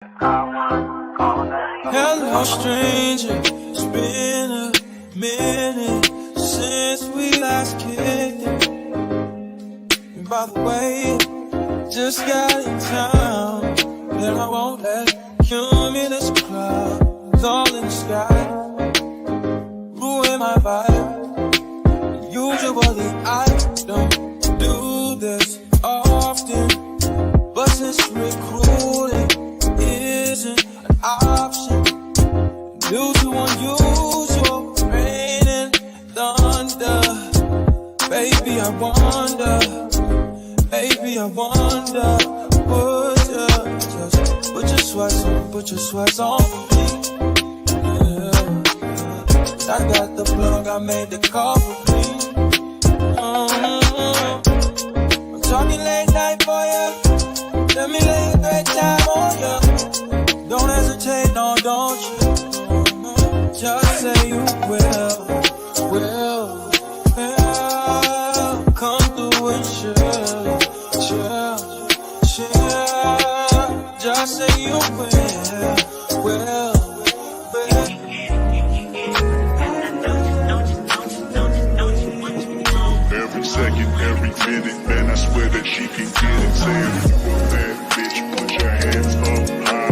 Hello, stranger. It's been a minute since we last kicked it. And by the way, just got in town, and I won't let cumulus clouds all in the sky ruin my vibe. Usually I don't do this often, but since recruiting isn't an option due to unusual rain and thunder, baby I wonder, put your sweats on for me. Yeah. I got the plug, I made the call for me. I'm talking late night for ya. Let me lay a great time on ya. Don't hesitate, no, don't you? Just say you will. Come through and chill. Just say you will. Every second, every minute, man, I swear that she can get it. Saying you a bad bitch, put your hands up high,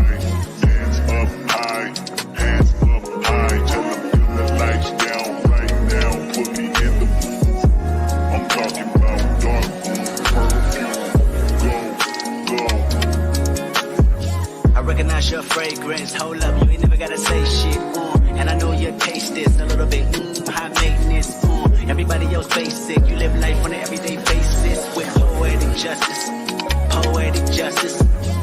hands up high, hands up high. Tell them turn the lights down right now, put me in the mood. I'm talking about dark perfume. Go. I recognize your fragrance. Hold up, you ain't never gotta say shit. And I know your taste is a little bit high maintenance. Everybody else basic. You live life on an everyday basis with poetic justice.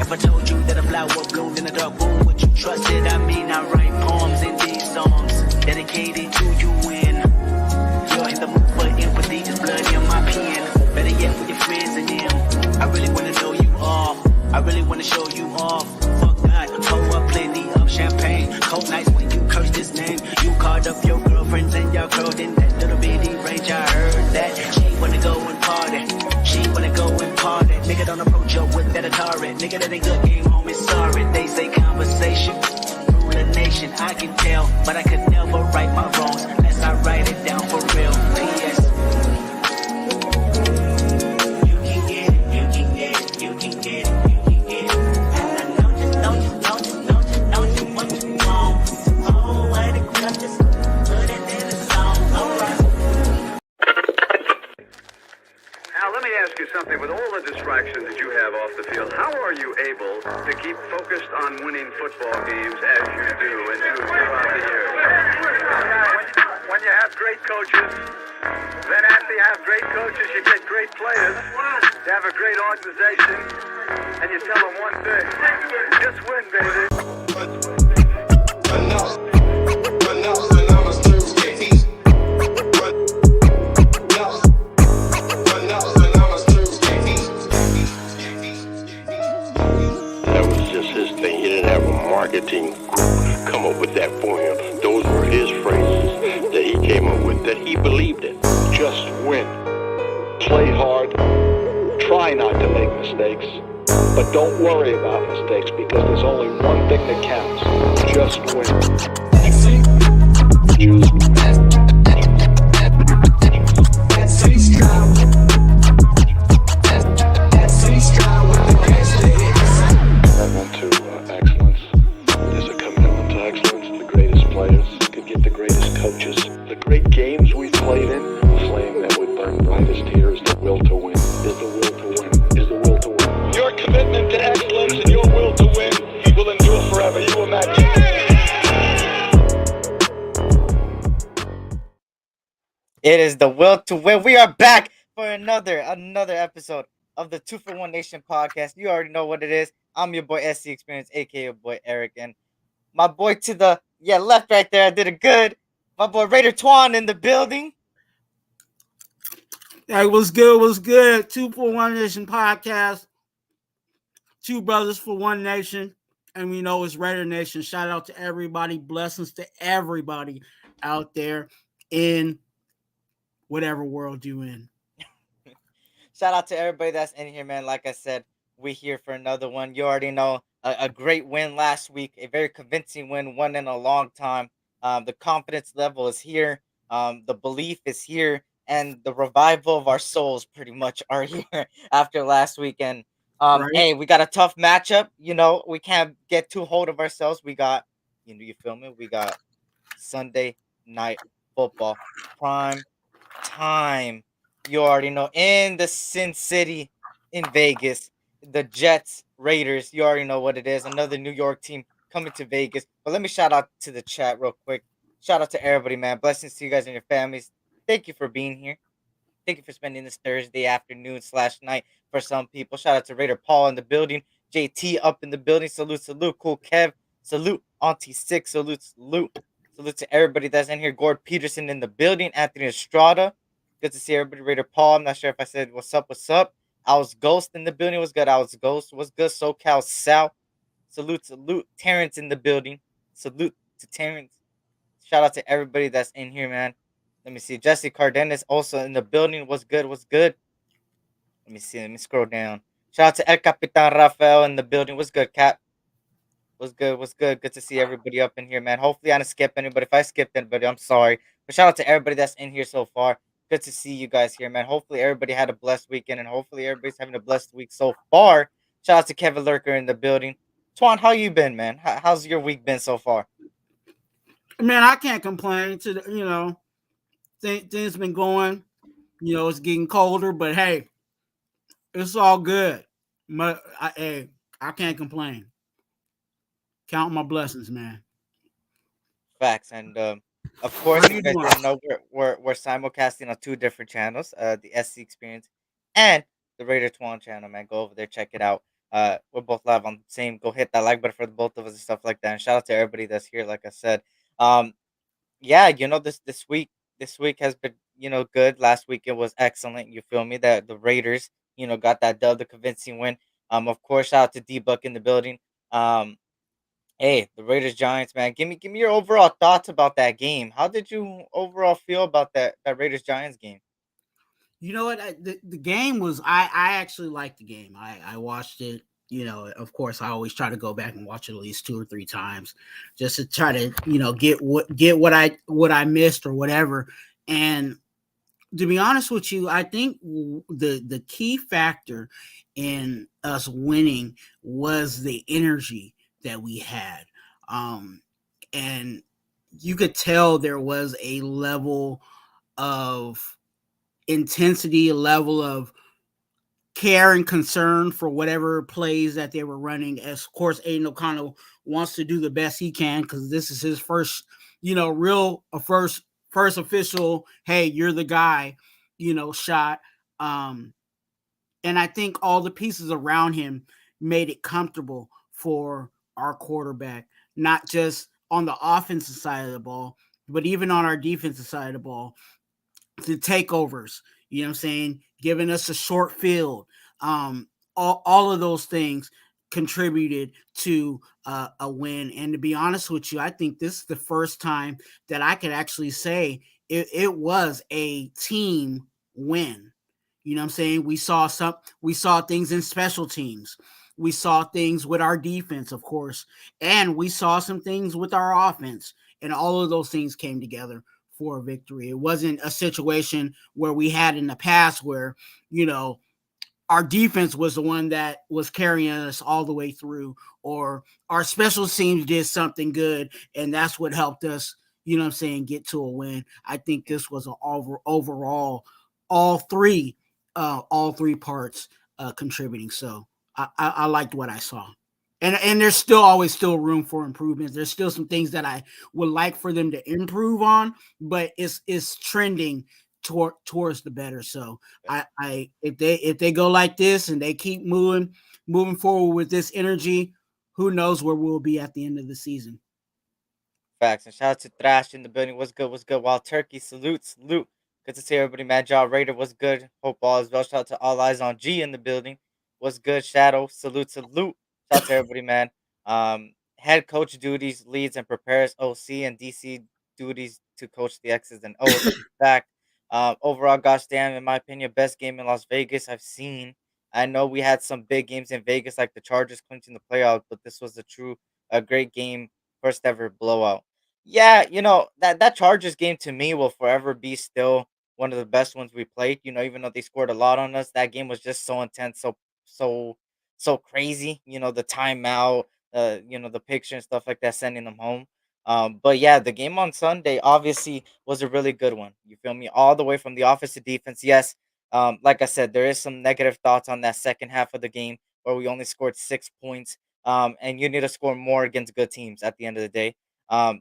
If I told you that a flower bloomed in a dark room, would you trust it? I mean, I write poems in these songs dedicated to you when you're in the mood for empathy. There's blood in my pen. Better yet, with your friends and them. I really wanna know you off. I really wanna show you off. Fuck God, pour up plenty of champagne. Cold nights when you cursed his name. You called up your girlfriends and y'all curled in that little bitty range. I heard that she wanna go and party. Nigga don't approach her with that Atari. Nigga that ain't good, came home and sorry. They say conversation rule a nation. I can tell, but I could never right my wrongs unless I write it down for real. P.S. You can get it. Don't you want you want. Oh, what it just put it in the song. Alright. Now, let me ask you something. With all the distractions that you have off the field, how are you able to keep focused on winning football games as you do and do throughout the year? When you have great coaches, then after you have great coaches, you get great players. You have a great organization, and you tell them one thing: just win, baby. Marketing come up with that for him. Those were his phrases that he came up with, that he believed in. Just win. Play hard. Try not to make mistakes. But don't worry about mistakes because there's only one thing that counts. Just win. Just win. It is the will to win. We are back for another episode of the 2-for-1 Nation podcast. You already know what it is. I'm your boy SC Experience, aka your boy Erick, and my boy to the left right there. I did it good. My boy Raider Twuan in the building. Hey, what's good? 2-for-1 Nation podcast. Two brothers for one nation. And we know it's Raider Nation. Shout out to everybody. Blessings to everybody out there in whatever world you in. Shout out to everybody that's in here, man. Like I said, we here for another one. You already know a great win last week, a very convincing win, one in a long time. The confidence level is here. The belief is here, and the revival of our souls pretty much are here after last weekend. Right? Hey, we got a tough matchup. We can't get too hold of ourselves. We got, you feel me? We got Sunday night football, prime time. You already know, in the Sin City in Vegas, the Jets, Raiders. You already know what it is. Another New York team coming to Vegas. But let me shout out to the chat real quick. Shout out to everybody, man. Blessings to you guys and your families. Thank you for being here. Thank you for spending this Thursday afternoon slash night for some people. Shout out to Raider Paul in the building. JT up in the building. Salute, salute. Cool Kev. Salute. Auntie Six. Salute, salute. Salute to everybody that's in here. Gord Peterson in the building. Anthony Estrada. Good to see everybody. Raider Paul. I'm not sure if I said what's up, what's up. I was Ghost in the building. What's good? I was Ghost. What's good? SoCal South. Salute, salute. Terrence in the building. Salute to Terrence. Shout out to everybody that's in here, man. Let me see. Jesse Cardenas also in the building. What's good? What's good? Let me see. Let me scroll down. Shout out to El Capitan Rafael in the building. What's good, Cap? What's good? What's good? Good to see everybody up in here, man. Hopefully, I didn't skip anybody. If I skipped anybody, I'm sorry. But shout out to everybody that's in here so far. Good to see you guys here, man. Hopefully, everybody had a blessed weekend, and hopefully, everybody's having a blessed week so far. Shout out to Kevin Lurker in the building. Twan, how you been, man? How's your week been so far? Man, I can't complain. Things been going. It's getting colder, but hey, it's all good. Hey, I can't complain. Count my blessings, man. Facts, and of How course, if you you guys doing? didn't know, we're simulcasting on two different channels, the SC Experience and the Raider Twuan channel. Man, go over there, check it out. We're both live on the same. Go hit that like button for the both of us and stuff like that. And shout out to everybody that's here. Like I said, um, yeah, this week has been good. Last week it was excellent. You feel me? That the Raiders got that dub, the convincing win. Of course, shout out to D Buck in the building. Um, Hey, the Raiders Giants, man. Give me your overall thoughts about that game. How did you overall feel about that Raiders Giants game? You know what? The game was. I actually liked the game. I watched it. Of course, I always try to go back and watch it at least 2 or 3 times, just to try to get what I missed or whatever. And to be honest with you, I think the key factor in us winning was the energy that we had, and you could tell there was a level of intensity, a level of care and concern for whatever plays that they were running. As of course, Aiden O'Connell wants to do the best he can because this is his first, first official. Hey, you're the guy, shot. Um, and I think all the pieces around him made it comfortable for our quarterback, not just on the offensive side of the ball, but even on our defensive side of the ball, the takeovers, giving us a short field. All of those things contributed to a win. And to be honest with you, I think this is the first time that I could actually say it was a team win. We saw things in special teams. We saw things with our defense, of course, and we saw some things with our offense. And all of those things came together for a victory. It wasn't a situation where we had in the past where, our defense was the one that was carrying us all the way through, or our special teams did something good, and that's what helped us, get to a win. I think this was an overall all three parts contributing. So I liked what I saw. And there's still room for improvement. There's still some things that I would like for them to improve on, but it's trending towards the better. So I if they go like this and they keep moving forward with this energy, who knows where we'll be at the end of the season. Facts. And shout out to Thrash in the building. What's good? What's good? Wild Turkey. Salute. Salute. Good to see everybody. Mad Jaw Raider. What's good? Hope all is well. Shout out to All Eyes on G in the building. What's good? Shadow. Salute. Salute. Shout out to everybody, man. Head coach duties, leads, and prepares OC and DC duties to coach the X's and O's. Fact. Overall, gosh damn, in my opinion, best game in Las Vegas I've seen. I know we had some big games in Vegas, like the Chargers clinching the playoffs, but this was a great game, first ever blowout. Yeah, that Chargers game to me will forever be still one of the best ones we played. Even though they scored a lot on us, that game was just so intense, so so crazy. The timeout, the picture and stuff like that, sending them home. But yeah, the game on Sunday obviously was a really good one. You feel me? All the way from the offensive defense. Yes, like I said, there is some negative thoughts on that second half of the game where we only scored 6 points. And you need to score more against good teams at the end of the day.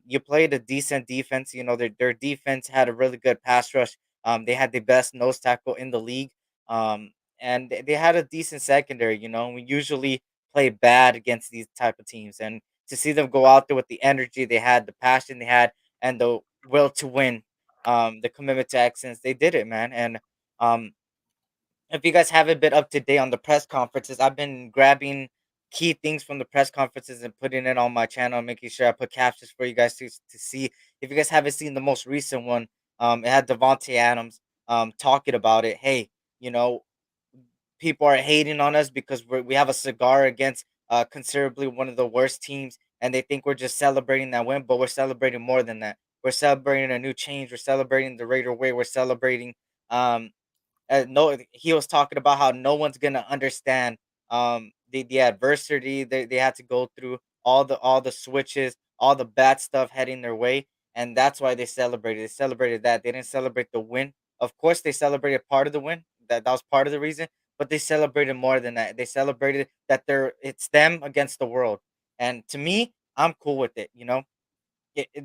You played a decent defense. Their defense had a really good pass rush. They had the best nose tackle in the league. Um, and they had a decent secondary. We usually play bad against these type of teams, and to see them go out there with the energy they had, the passion they had, and the will to win, the commitment to excellence, they did it, man. And um, if you guys haven't been up to date on the press conferences, I've been grabbing key things from the press conferences and putting it on my channel, making sure I put captions for you guys to see. If you guys haven't seen the most recent one, it had Devontae Adams talking about it. Hey, you know, people are hating on us because we have a cigar against considerably one of the worst teams, and they think we're just celebrating that win, but we're celebrating more than that. We're celebrating a new change. We're celebrating the Raider way. We're celebrating um, no, he was talking about how no one's gonna understand the adversity they had to go through, all the switches, all the bad stuff heading their way, and that's why they celebrated that. They didn't celebrate the win. Of course they celebrated part of the win, that was part of the reason, but they celebrated more than that. They celebrated that it's them against the world, and to me, I'm cool with it.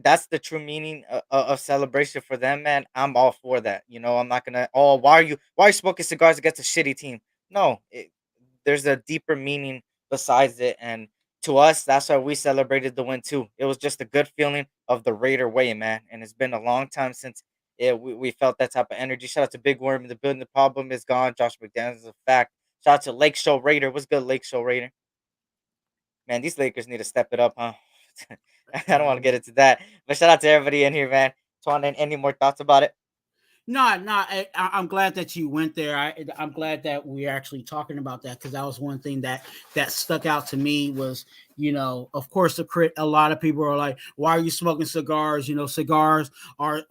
That's the true meaning of celebration for them, man. I'm all for that. I'm not gonna. Oh, why are you smoking cigars against a shitty team? No, there's a deeper meaning besides it, and to us, that's why we celebrated the win too. It was just a good feeling of the Raider way, man. And it's been a long time since we felt that type of energy. Shout out to Big Worm in the building. The problem is gone. Josh McDaniels is a fact. Shout out to Lake Show Raider. What's good, Lake Show Raider? Man, these Lakers need to step it up, huh? I don't want to get into that. But shout out to everybody in here, man. Twan, any more thoughts about it? No, no, I'm glad that you went there. I'm glad that we're actually talking about that, because that was one thing that stuck out to me was, of course, a lot of people are like, why are you smoking cigars? Cigars are,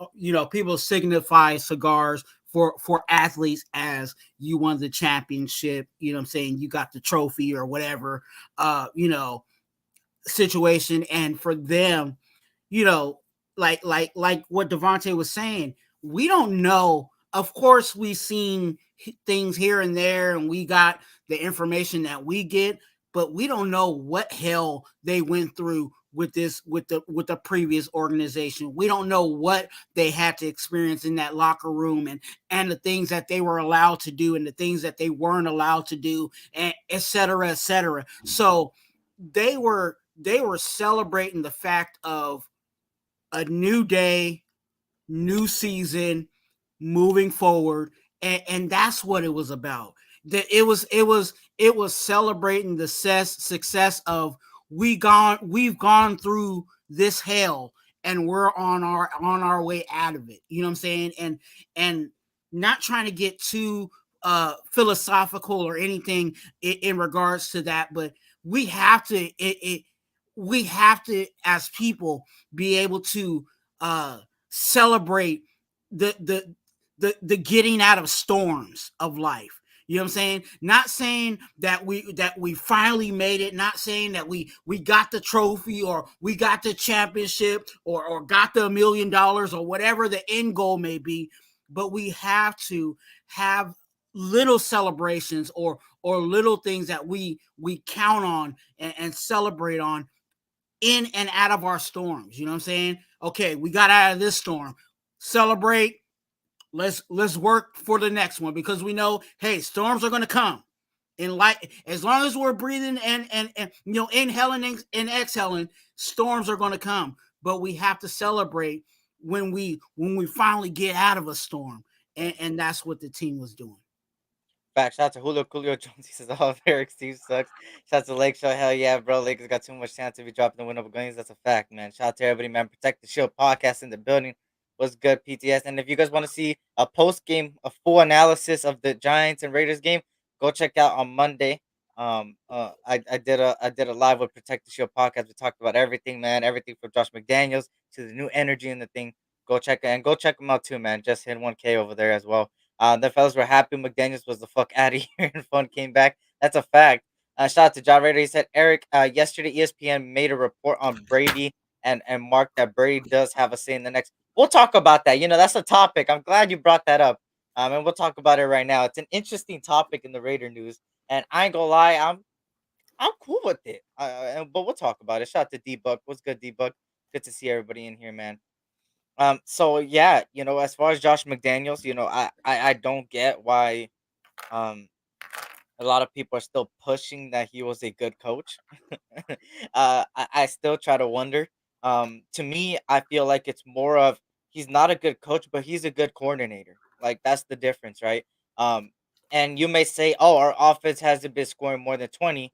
people signify cigars for athletes as you won the championship. You know what I'm saying? You got the trophy or whatever, situation. And for them, you know, like what Devontae was saying, we don't know. Of course, we've seen things here and there, and we got the information that we get, but we don't know what hell they went through with the previous organization. We don't know what they had to experience in that locker room, and the things that they were allowed to do and the things that they weren't allowed to do, and et cetera, et cetera. So they were celebrating the fact of a new day, new season, moving forward, and that's what it was about. That it was celebrating the success of we've gone through this hell, and we're on our way out of it. You know what I'm saying? And not trying to get too philosophical or anything in regards to that, but we have to we have to, as people, be able to celebrate the the getting out of storms of life. You know what I'm saying? Not saying that we finally made it, not saying that we got the trophy or we got the championship or got the $1 million or whatever the end goal may be, but we have to have little celebrations or little things that we count on and celebrate on in and out of our storms. You know what I'm saying? Okay, we got out of this storm. Celebrate. Let's work for the next one, because we know, hey, storms are going to come. And like, as long as we're breathing and inhaling and exhaling, storms are going to come. But we have to celebrate when we finally get out of a storm, and that's what the team was doing. Back. Shout out to Julio Jones. He says, "Oh, Eric Steve sucks." Shout out to Lake Show. Hell yeah, bro. Lakers got too much chance to be dropping the win over games. That's a fact, man. Shout out to everybody, man. Protect the Shield podcast in the building. What's good, PTS? And if you guys want to see a post game, a full analysis of the Giants and Raiders game, Go check out on Monday. I did a live with Protect the Shield podcast. We talked about everything, man. Everything from Josh McDaniels to the new energy in the thing. Go check them out too, man. Just hit 1K over there as well. The fellas were happy McDaniels was the fuck out of here and fun came back. That's a fact. Shout out to John Raider. He said, Eric, yesterday ESPN made a report on Brady and Mark that Brady does have a say in the next. We'll talk about that. That's a topic. I'm glad you brought that up. And we'll talk about it right now. It's an interesting topic in the Raider news, and I ain't gonna lie, I'm cool with it. But we'll talk about it. Shout out to D-Buck. What's good, D-Buck? Good to see everybody in here, man. So yeah, as far as Josh McDaniels, I don't get why a lot of people are still pushing that he was a good coach. I still try to wonder. To me, I feel like it's more of he's not a good coach, but he's a good coordinator. Like that's the difference, right? Um, and you may say, "Oh, our offense hasn't been scoring more than 20."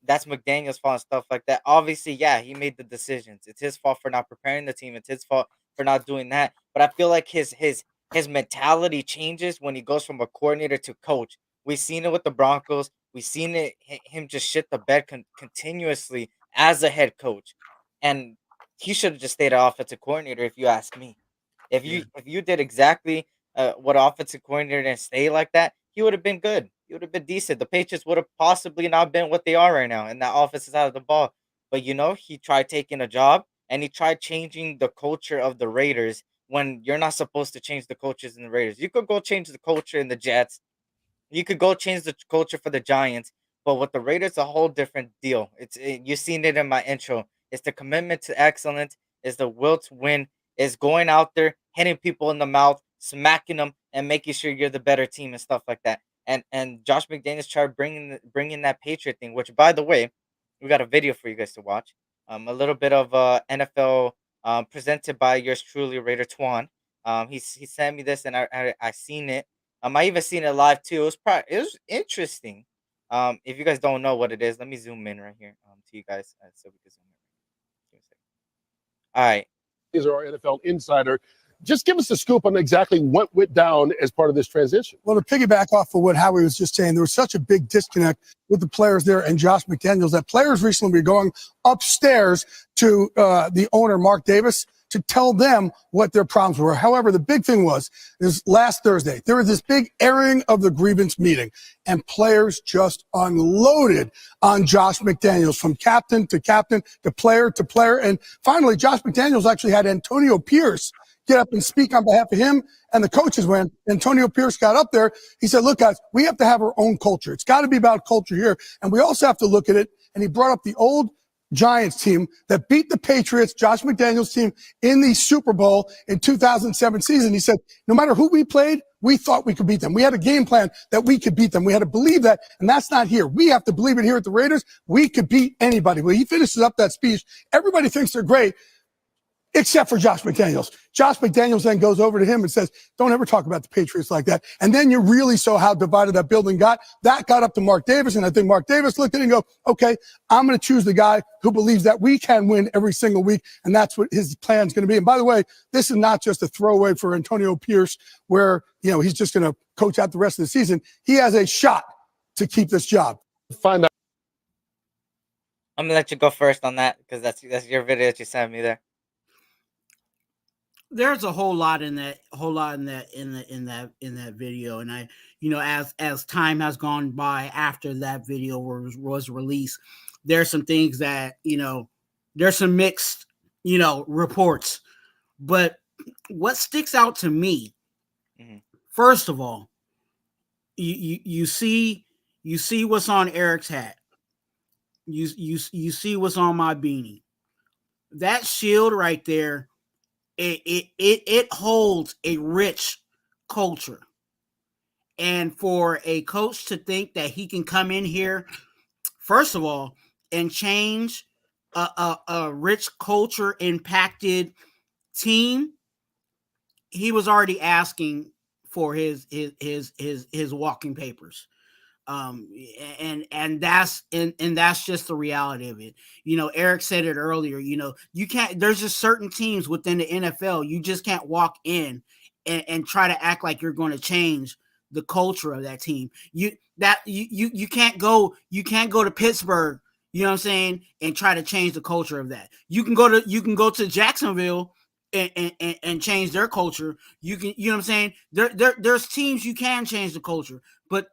That's McDaniel's fault and stuff like that. Obviously, yeah, he made the decisions. It's his fault for not preparing the team. It's his fault for not doing that. But I feel like his mentality changes when he goes from a coordinator to coach. We've seen it with the Broncos. We've seen him just shit the bed continuously as a head coach, and he should have just stayed an offensive coordinator, if you ask me. If you did exactly what offensive coordinator and stay like that, he would have been good. He would have been decent. The Patriots would have possibly not been what they are right now, and that offense is out of the ball. But he tried taking a job and he tried changing the culture of the Raiders when you're not supposed to change the coaches in the Raiders. You could go change the culture in the Jets. You could go change the culture for the Giants, but with the Raiders, a whole different deal. You've seen it in my intro. It's the commitment to excellence. It's the will to win. It's going out there, hitting people in the mouth, smacking them, and making sure you're the better team and stuff like that. And Josh McDaniels tried bringing that Patriot thing. Which, by the way, we got a video for you guys to watch. A little bit of NFL presented by yours truly, Raider Twuan. He sent me this, and I seen it. I even seen it live too. It was interesting. If you guys don't know what it is, let me zoom in right here to you guys so we can zoom in. Give me a second. All right. These are our NFL insider. Just give us the scoop on exactly what went down as part of this transition. Well, to piggyback off of what Howie was just saying, there was such a big disconnect with the players there and Josh McDaniels that players recently were going upstairs to the owner, Mark Davis, to tell them what their problems were. However, the big thing was last Thursday, there was this big airing of the grievance meeting, and players just unloaded on Josh McDaniels from captain to player to player. And finally, Josh McDaniels actually had Antonio Pierce get up and speak on behalf of him and the coaches. When Antonio Pierce got up there, he said, look, guys, we have to have our own culture. It's got to be about culture here. And we also have to look at it. And he brought up the old Giants team that beat the Patriots, Josh McDaniels' team, in the Super Bowl in 2007 season. He said, no matter who we played, we thought we could beat them. We had a game plan that we could beat them. We had to believe that, and that's not here. We have to believe it here at the Raiders. We could beat anybody. When he finishes up that speech, everybody thinks they're great, except for Josh McDaniels. Josh McDaniels then goes over to him and says, don't ever talk about the Patriots like that. And then you really saw how divided that building got. That got up to Mark Davis, and I think Mark Davis looked at it and go, okay, I'm going to choose the guy who believes that we can win every single week, and that's what his plan's going to be. And by the way, this is not just a throwaway for Antonio Pierce where, he's just going to coach out the rest of the season. He has a shot to keep this job. Find out. I'm going to let you go first on that because that's your video that you sent me there. There's a whole lot in that video, and as time has gone by after that video was released, there's some things that there's some mixed reports, but what sticks out to me, first of all, you see what's on Erick's hat, you see what's on my beanie, that shield right there. It holds a rich culture. And for a coach to think that he can come in here, first of all, and change a rich culture impacted team, he was already asking for his walking papers. And that's just the reality of it. Erick said it earlier, you can't, there's just certain teams within the NFL, you just can't walk in and try to act like you're going to change the culture of that team. You can't go to Pittsburgh, you know what I'm saying, and try to change the culture of that. You can go to Jacksonville and change their culture. You know what I'm saying? There's teams you can change the culture, but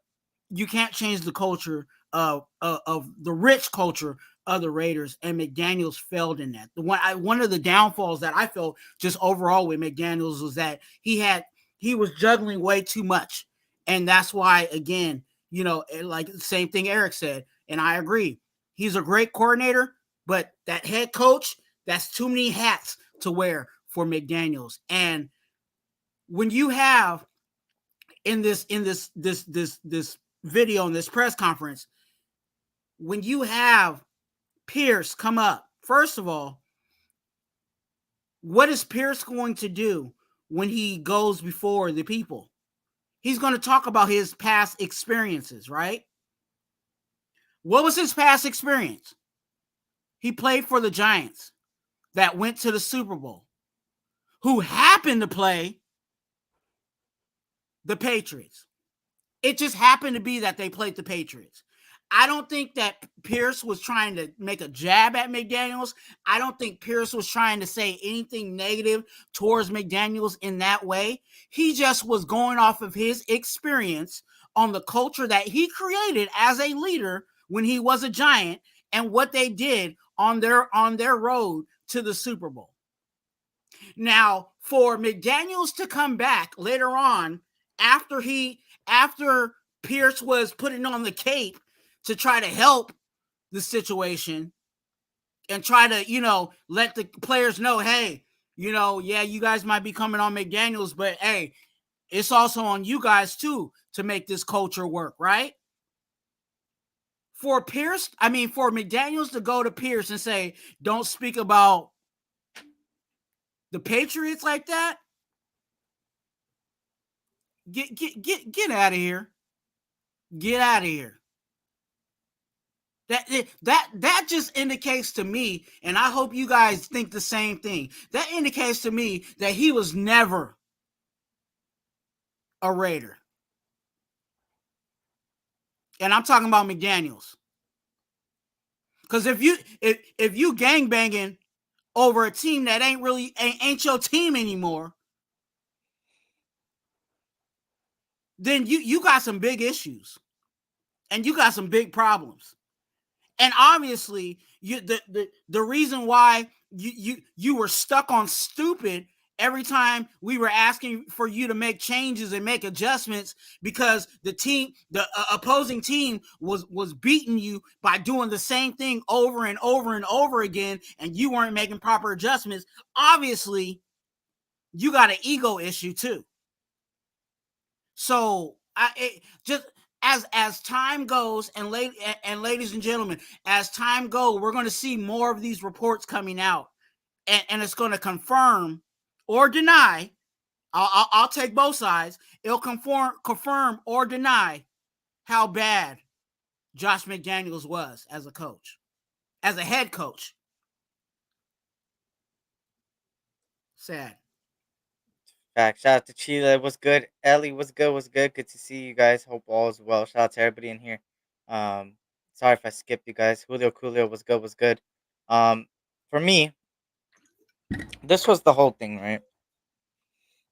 you can't change the culture of the rich culture of the Raiders, and McDaniels failed in that. One of the downfalls that I felt just overall with McDaniels was that he was juggling way too much, and that's why, again, like the same thing Erick said, and I agree. He's a great coordinator, but that head coach, that's too many hats to wear for McDaniels. And when you have in this video, in this press conference, when you have Pierce come up, first of all, what is Pierce going to do when he goes before the people? He's going to talk about his past experiences, right? What was his past experience? He played for the Giants that went to the Super Bowl, who happened to play the Patriots. It just happened to be that they played the Patriots. I don't think that Pierce was trying to make a jab at McDaniels. I don't think Pierce was trying to say anything negative towards McDaniels in that way. He just was going off of his experience on the culture that he created as a leader when he was a Giant and what they did on their road to the Super Bowl. Now, for McDaniels to come back later on after Pierce was putting on the cape to try to help the situation and try to, let the players know, hey, yeah, you guys might be coming on McDaniels, but hey, it's also on you guys too to make this culture work, right? For McDaniels to go to Pierce and say, don't speak about the Patriots like that, get out of here. Get out of here. That just indicates to me, and I hope you guys think the same thing. That indicates to me that he was never a Raider. And I'm talking about McDaniels. Because if you gangbanging over a team that ain't your team anymore, then you got some big issues. And you got some big problems. And obviously, the reason why you were stuck on stupid every time we were asking for you to make changes and make adjustments because the opposing team was beating you by doing the same thing over and over and over again, and you weren't making proper adjustments. Obviously, you got an ego issue too. So as time goes, and ladies and gentlemen, as time goes, we're going to see more of these reports coming out, and it's going to confirm or deny. I'll take both sides. It'll confirm or deny how bad Josh McDaniels was as a coach, as a head coach. Sad. Fact. Shout out to Chile. What's good? Ellie, what's good? What's good? Good to see you guys. Hope all is well. Shout out to everybody in here. Sorry if I skipped you guys. Coolio, what's good? What's good? For me, this was the whole thing, right?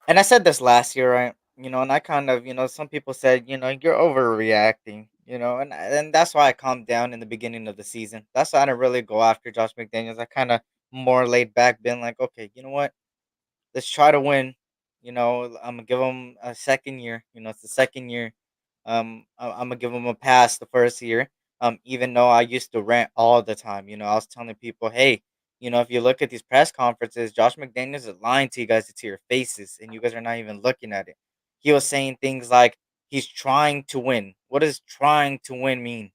And I said this last year, right? And I kind of, some people said, you're overreacting, and that's why I calmed down in the beginning of the season. That's why I didn't really go after Josh McDaniels. I kind of more laid back, been like, okay, you know what? Let's try to win. I'm gonna give him a second year. It's the second year. I'm gonna give him a pass the first year. Even though I used to rant all the time. I was telling people, hey, if you look at these press conferences, Josh McDaniels is lying to you guys to your faces, and you guys are not even looking at it. He was saying things like he's trying to win. What does trying to win mean?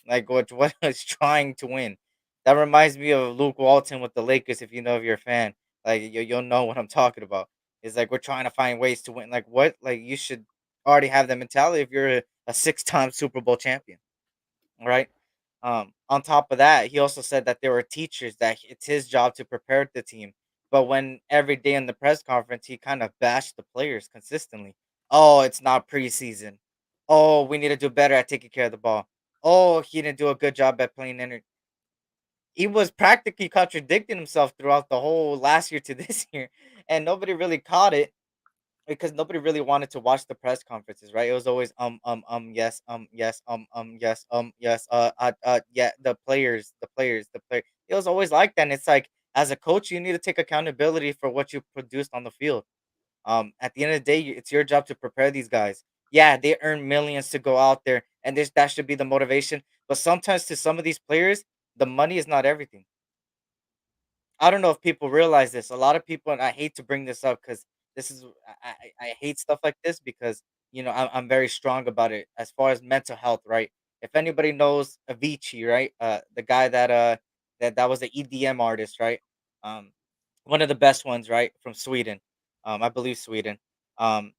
Like what is trying to win? That reminds me of Luke Walton with the Lakers. If if you're a fan, like you'll know what I'm talking about. It's like we're trying to find ways to win. Like what? Like you should already have the mentality if you're a six-time Super Bowl champion, right? On top of that, he also said that there were teachers that it's his job to prepare the team. But when every day in the press conference, he kind of bashed the players consistently. Oh, it's not preseason. Oh, we need to do better at taking care of the ball. Oh, he didn't do a good job at playing inner. He was practically contradicting himself throughout the whole last year to this year, and nobody really caught it because nobody really wanted to watch the press conferences, right? It was always yes, yes, yes, yes, yeah, the player. It was always like that. And it's like as a coach, you need to take accountability for what you produced on the field. At the end of the day, it's your job to prepare these guys. Yeah, they earn millions to go out there, and that should be the motivation. But sometimes to some of these players, the money is not everything. I don't know if people realize this. A lot of people, and I hate to bring this up because this is I hate stuff like this because I'm very strong about it as far as mental health, right? If anybody knows Avicii, right, the guy that was the EDM artist, right, um, one of the best ones, right, from Sweden, I believe Sweden. Um,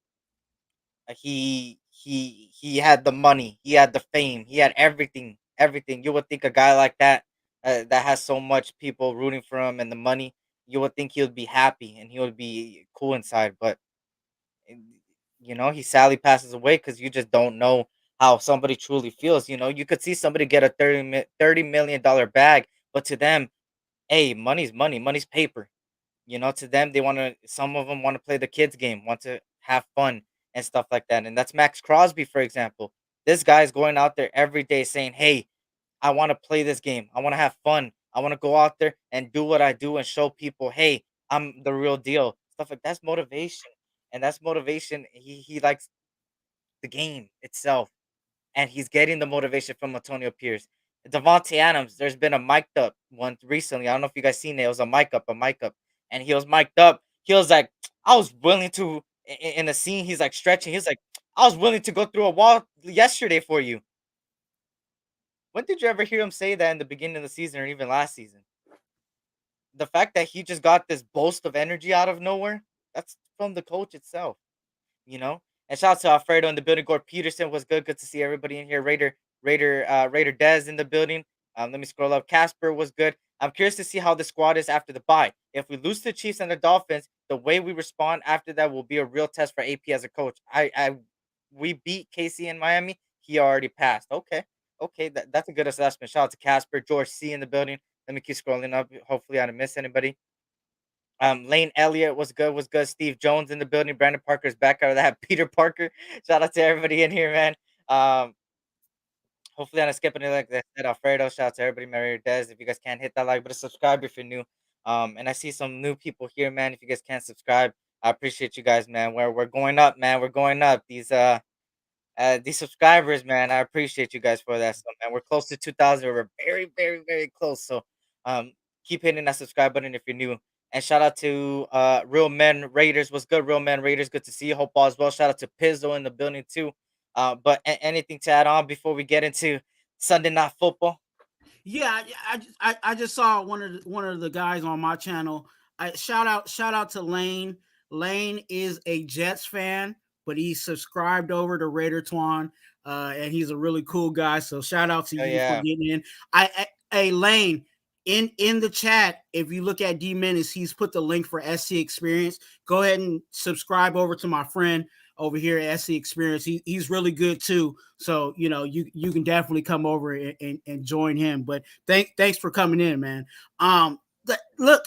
he had the money, he had the fame, he had everything, everything. You would think a guy like that, that has so much people rooting for him and the money, you would think he would be happy and he would be cool inside. But eh, he sadly passes away because you just don't know how somebody truly feels. You could see somebody get a $30 million bag, but to them, hey, money's money, money's paper. To them, some of them want to play the kids game, want to have fun and stuff like that. And that's Max Crosby, for example. This guy's going out there every day saying, "Hey, I want to play this game. I want to have fun. I want to go out there and do what I do and show people, hey, I'm the real deal." Stuff like that's motivation. And that's motivation. He likes the game itself, and he's getting the motivation from Antonio Pierce. Devontae Adams, there's been a mic'd up one recently. I don't know if you guys seen it. It was a mic up, and he was mic'd up. He was like, I was willing to in the scene. He's like stretching. He's like, I was willing to go through a wall yesterday for you. When did you ever hear him say that in the beginning of the season or even last season? The fact that he just got this boast of energy out of nowhere, that's from the coach itself. you know. And shout out to Alfredo in the building. Gord Peterson was good. Good to see everybody in here. Raider Dez in the building. Let me scroll up. Casper was good. I'm curious to see how the squad is after the bye. If we lose to the Chiefs and the Dolphins, the way we respond after that will be a real test for AP as a coach. We beat KC in Miami. He already passed. Okay, that's a good assessment. Shout out to Casper, George C in the building. Let me keep scrolling up. Hopefully, I didn't miss anybody. Lane Elliott was good, was good. Steve Jones in the building. Brandon Parker's back out of that. Peter Parker. Shout out to everybody in here, man. Um, Hopefully I'm not skipping it like that. Said Alfredo. Shout out to everybody. Mary Dez. If you guys can't hit that like, but subscribe if you're new. And I see some new people here, man. If you guys can't subscribe, I appreciate you guys, man. We're going up, man. We're going up. These subscribers, man, I appreciate you guys for that. So, man, we're close to 2,000. We're very, very, very close. So, um, keep hitting that subscribe button if you're new. And shout out to Real Men Raiders. What's good, Real Men Raiders? Good to see you. Hope all is well. Shout out to Pizzo in the building too. But anything to add on before we get into Sunday Night Football? Yeah, I just saw one of the guys on my channel. Shout out to Lane. Lane is a Jets fan, but he subscribed over to Raider Twuan, and he's a really cool guy. So shout out to you for getting in. Hey Lane, in the chat, if you look at D Menace, he's put the link for SC Experience. Go ahead and subscribe over to my friend over here at SC Experience. He's really good too. So, you can definitely come over and join him. But thanks for coming in, man. Look,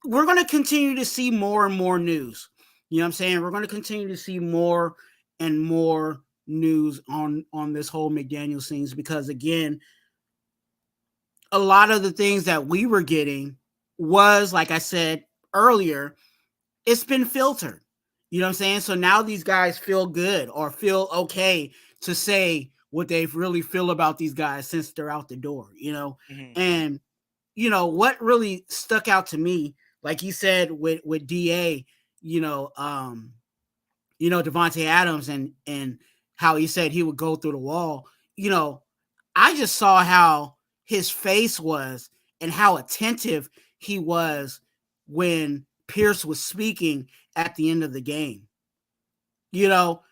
we're going to continue to see more and more news. You know what I'm saying? We're going to continue to see more and more news on this whole McDaniel scenes, because again, a lot of the things that we were getting was, like I said earlier, it's been filtered. You know what I'm saying? So now these guys feel good or feel okay to say what they really feel about these guys since they're out the door, Mm-hmm. And, what really stuck out to me, like he said with DA, Devontae Adams and how he said he would go through the wall, I just saw how his face was and how attentive he was when Pierce was speaking at the end of the game. That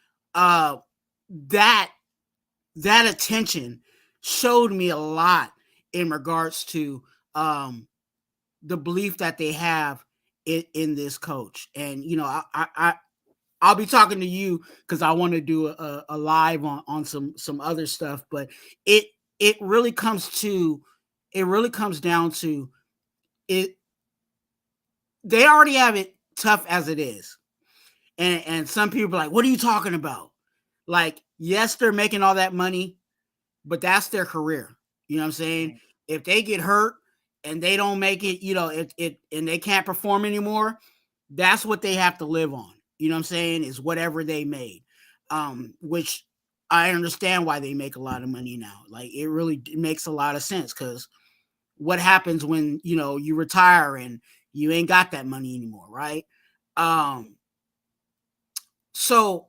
attention showed me a lot in regards to the belief that they have in this coach. And I'll be talking to you because I want to do a live on some other stuff, but it really comes down to it. They already have it tough as it is. And some people are like, what are you talking about? Like, yes, they're making all that money, but that's their career. You know what I'm saying? If they get hurt and they don't make it, and they can't perform anymore, that's what they have to live on. You know what I'm saying? Is whatever they made. Which I understand why they make a lot of money now. Like, it really makes a lot of sense, because what happens when, you retire and you ain't got that money anymore, right? So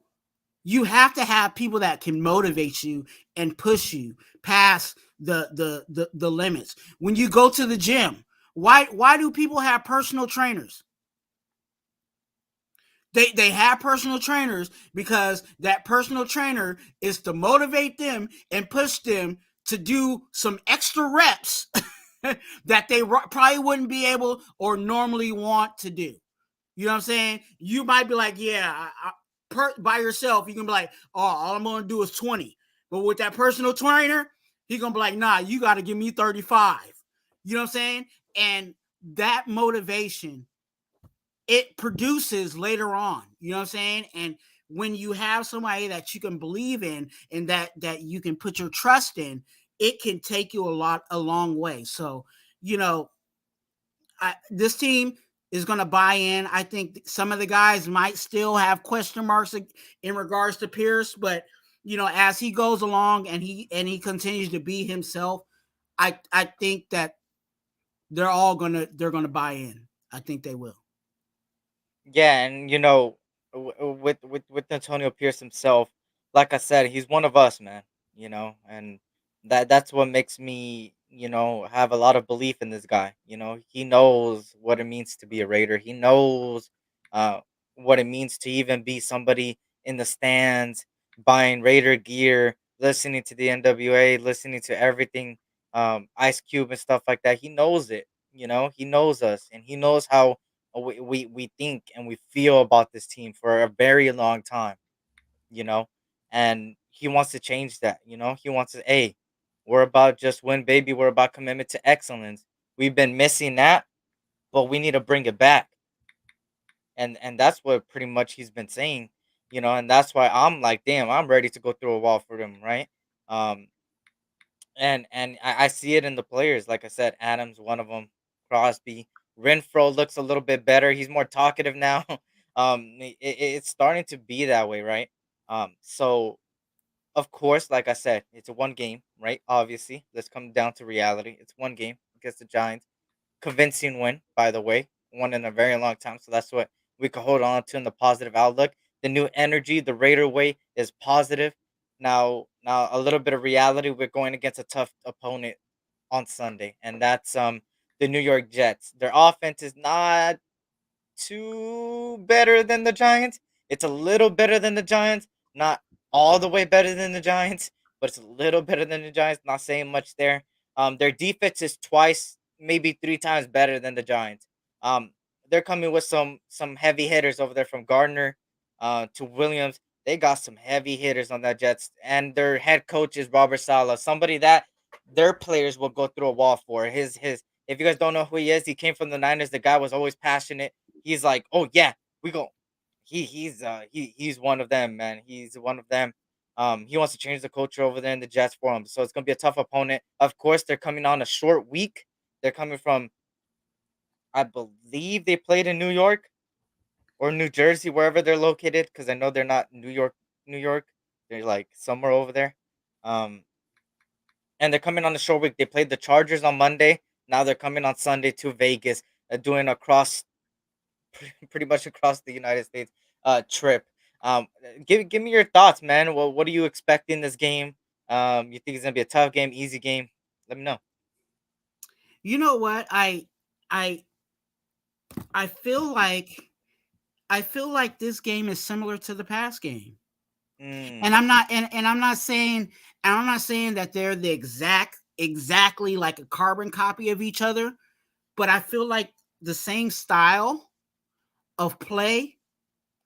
you have to have people that can motivate you and push you past the limits. When you go to the gym, why do people have personal trainers? They have personal trainers because that personal trainer is to motivate them and push them to do some extra reps that they probably wouldn't be able or normally want to do. You know what I'm saying? You might be like, yeah, by yourself, you can be like, oh, all I'm going to do is 20. But with that personal trainer, he's going to be like, nah, you got to give me 35. You know what I'm saying? And that motivation, it produces later on. You know what I'm saying? And when you have somebody that you can believe in and that you can put your trust in, it can take you a long way. So, this team is going to buy in. I think some of the guys might still have question marks in regards to Pierce, but as he goes along and he continues to be himself, I think that they're gonna buy in. I think they will. Yeah, and with Antonio Pierce himself, like I said, he's one of us, man. And that's what makes me, have a lot of belief in this guy. He knows what it means to be a Raider. He knows uh what it means to even be somebody in the stands, buying Raider gear, listening to the NWA, listening to everything, Ice Cube and stuff like that. He knows it. He knows us, and he knows how we think and we feel about this team for a very long time, you know, and he wants to change that. He wants to, hey, we're about just win, baby. We're about commitment to excellence. We've been missing that, but we need to bring it back. And that's what pretty much he's been saying, and that's why I'm like, damn, I'm ready to go through a wall for him, right? Um, and I see it in the players. Like I said, Adams, one of them, Crosby, Renfro looks a little bit better. He's more talkative now. It's starting to be that way, right? So of course, like I said, it's a one game, right? Obviously, let's come down to reality. It's one game against the Giants. Convincing win, by the way, one in a very long time. So that's what we can hold on to in the positive outlook. The new energy, the Raider way is positive. Now a little bit of reality. We're going against a tough opponent on Sunday, and that's the New York Jets. Their offense is not too better than the Giants. It's a little better than the Giants, not all the way better than the Giants, but it's a little better than the Giants. Not saying much there. Their defense is twice, maybe three times better than the Giants. Um, they're coming with some heavy hitters over there from Gardner to Williams. They got some heavy hitters on that Jets, and their head coach is Robert Saleh, somebody that their players will go through a wall for. His if you guys don't know who he is, he came from the Niners. The guy was always passionate. He's like, oh yeah, we go. He's one of them, man. He's one of them. He wants to change the culture over there in the Jets for him. So it's gonna be a tough opponent. Of course, they're coming on a short week. They're coming from, I believe they played in New York or New Jersey, wherever they're located, because I know they're not New York, New York. They're like somewhere over there. Um, and they're coming on a short week. They played the Chargers on Monday. Now they're coming on Sunday to Vegas, doing a cross pretty much across the United States trip. Give me your thoughts, man. Well, what do you expect in this game? You think it's gonna be a tough game, easy game? Let me know. You know what? I I feel like this game is similar to the past game. Mm, And I'm not saying that they're the exactly like a carbon copy of each other, but I feel like the same style. of play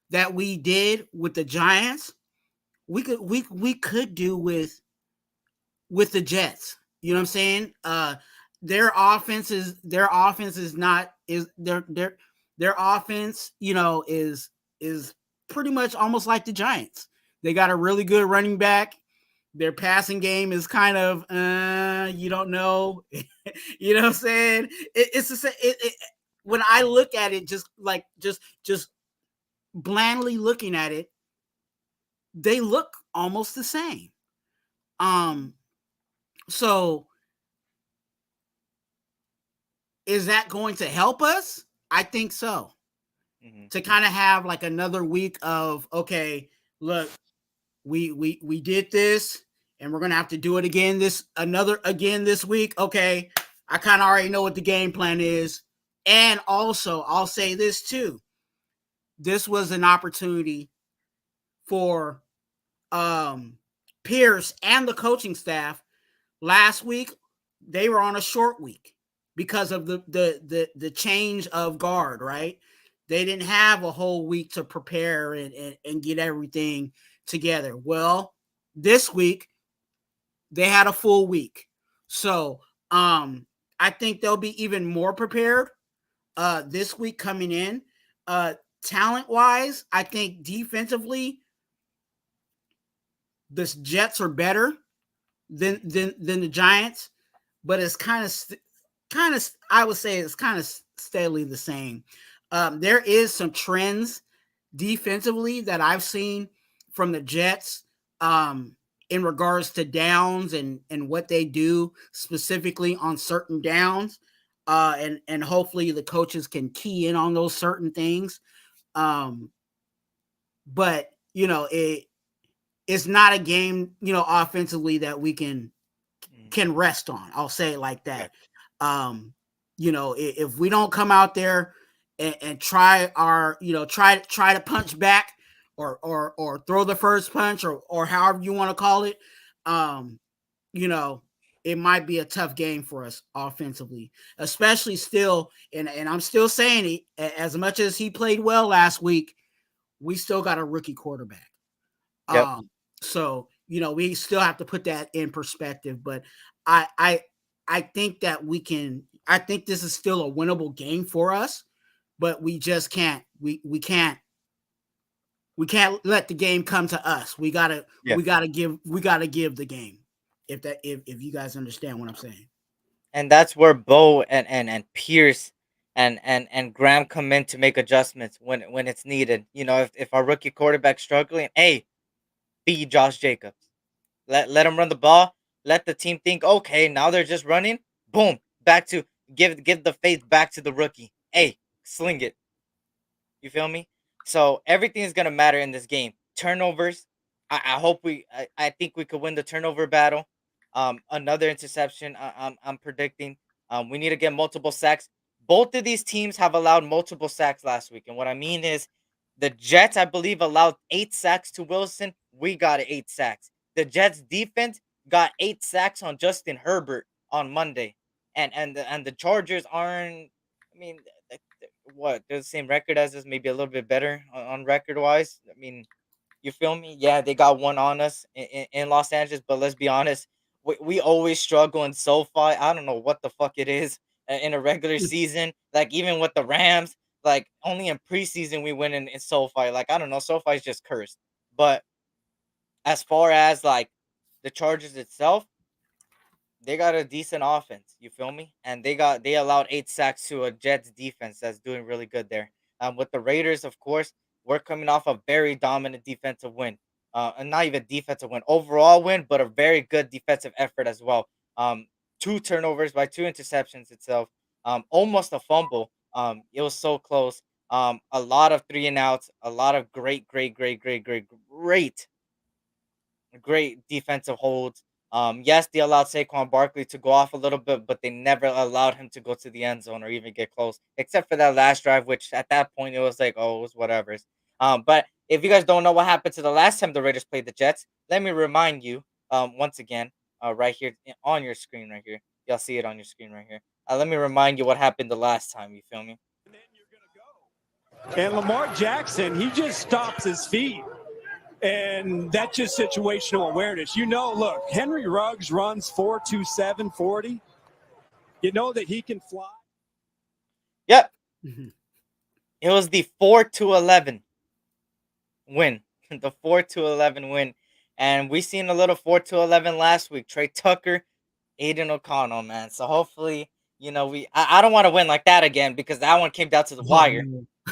that we did with the Giants, we could do with the Jets. You know what I'm saying? Their offense is not is their offense, is pretty much almost like the Giants. They got a really good running back. Their passing game is kind of you don't know. You know what I'm saying? It's the same. When I look at it, just blandly looking at it, they look almost the same. So is that going to help us? I think so. To kind of have like another week of, okay, look, we did this and we're gonna have to do it again this week. Okay, I kind of already know what the game plan is. And also, I'll say this too. This was an opportunity for Pierce and the coaching staff. Last week, they were on a short week because of the change of guard, right? They didn't have a whole week to prepare and get everything together. Well, this week, they had a full week. So I think they'll be even more prepared this week coming in. Talent-wise, I think defensively, the Jets are better than the Giants, but it's kind of I would say it's kind of steadily the same. There is some trends defensively that I've seen from the Jets in regards to downs and what they do specifically on certain downs, and hopefully the coaches can key in on those certain things. But it's not a game, offensively that we can rest on. I'll say it like that. If we don't come out there and try our, try to punch back or throw the first punch or however you want to call it, it might be a tough game for us offensively, especially still. And I'm still saying it, as much as he played well last week, we still got a rookie quarterback. Yep. So, we still have to put that in perspective, but I think that I think this is still a winnable game for us, but we just can't, we can't let the game come to us. We gotta give the game. If you guys understand what I'm saying. And that's where Bo and Pierce and Graham come in to make adjustments when it's needed. If our rookie quarterback's struggling, hey, be Josh Jacobs. Let him run the ball. Let the team think, okay, now they're just running. Boom, back to give the faith back to the rookie. Hey, sling it. You feel me? So everything is gonna matter in this game. Turnovers. I hope I think we could win the turnover battle. Another interception. I'm predicting. We need to get multiple sacks. Both of these teams have allowed multiple sacks last week, and what I mean is, the Jets, I believe, allowed 8 sacks to Wilson. We got 8 sacks. The Jets defense got 8 sacks on Justin Herbert on Monday, and the Chargers aren't. I mean, what, they're the same record as us, maybe a little bit better on record wise. I mean, you feel me? Yeah, they got one on us in Los Angeles, but let's be honest, we always struggle in SoFi. I don't know what the fuck it is in a regular season. Like, even with the Rams, like, only in preseason we win in SoFi. Like, I don't know, SoFi's just cursed. But as far as like the Chargers itself, they got a decent offense. You feel me? And they allowed 8 sacks to a Jets defense that's doing really good there. With the Raiders, of course, we're coming off a very dominant defensive win. And not even defensive win, overall win, but a very good defensive effort as well. 2 turnovers by 2 interceptions itself. Almost a fumble. It was so close. A lot of 3 and outs. A lot of great defensive holds. Yes, they allowed Saquon Barkley to go off a little bit, but they never allowed him to go to the end zone or even get close, except for that last drive, which at that point it was like, oh, it was whatever. But if you guys don't know what happened to the last time the Raiders played the Jets, let me remind you, once again, right here on your screen, right here. Y'all see it on your screen right here. Let me remind you what happened the last time. You feel me? And Lamar Jackson, he just stops his feet. And that's just situational awareness. Look, Henry Ruggs runs 4.27 40. You know that he can fly. Yep. Mm-hmm. It was the 4-11 win. The 4-11 win. And we seen a little 4-11 last week. Trey Tucker, Aiden O'Connell, man. So hopefully, I don't want to win like that again because that one came down to the wire.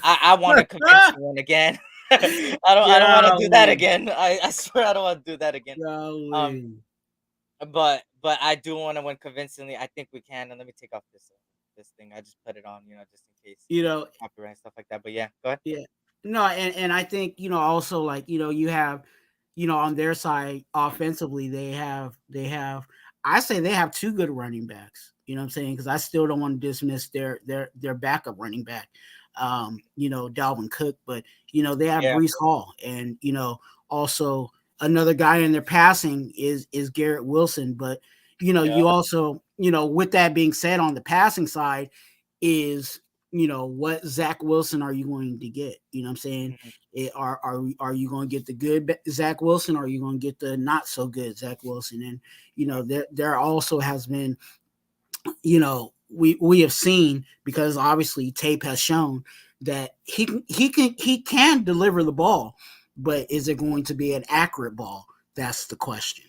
I want to convince you one again. I don't want to do that again. I swear I don't want to do that again. But I do want to win convincingly. I think we can. And let me take off this thing. I just put it on, just in case. Copyright and stuff like that. But yeah, go ahead. Yeah. No, and I think, also like, you have, on their side offensively, they have I say they have two good running backs. You know what I'm saying? Because I still don't want to dismiss their backup running back, Dalvin Cook, but they have Breece Hall, and also another guy in their passing is Garrett Wilson. But you also, with that being said, on the passing side is what Zach Wilson are you going to get? You know what I'm saying? Are you going to get the good Zach Wilson, or are you going to get the not so good Zach Wilson? And there also has been, we have seen, because obviously tape has shown that he can deliver the ball, but is it going to be an accurate ball? That's the question.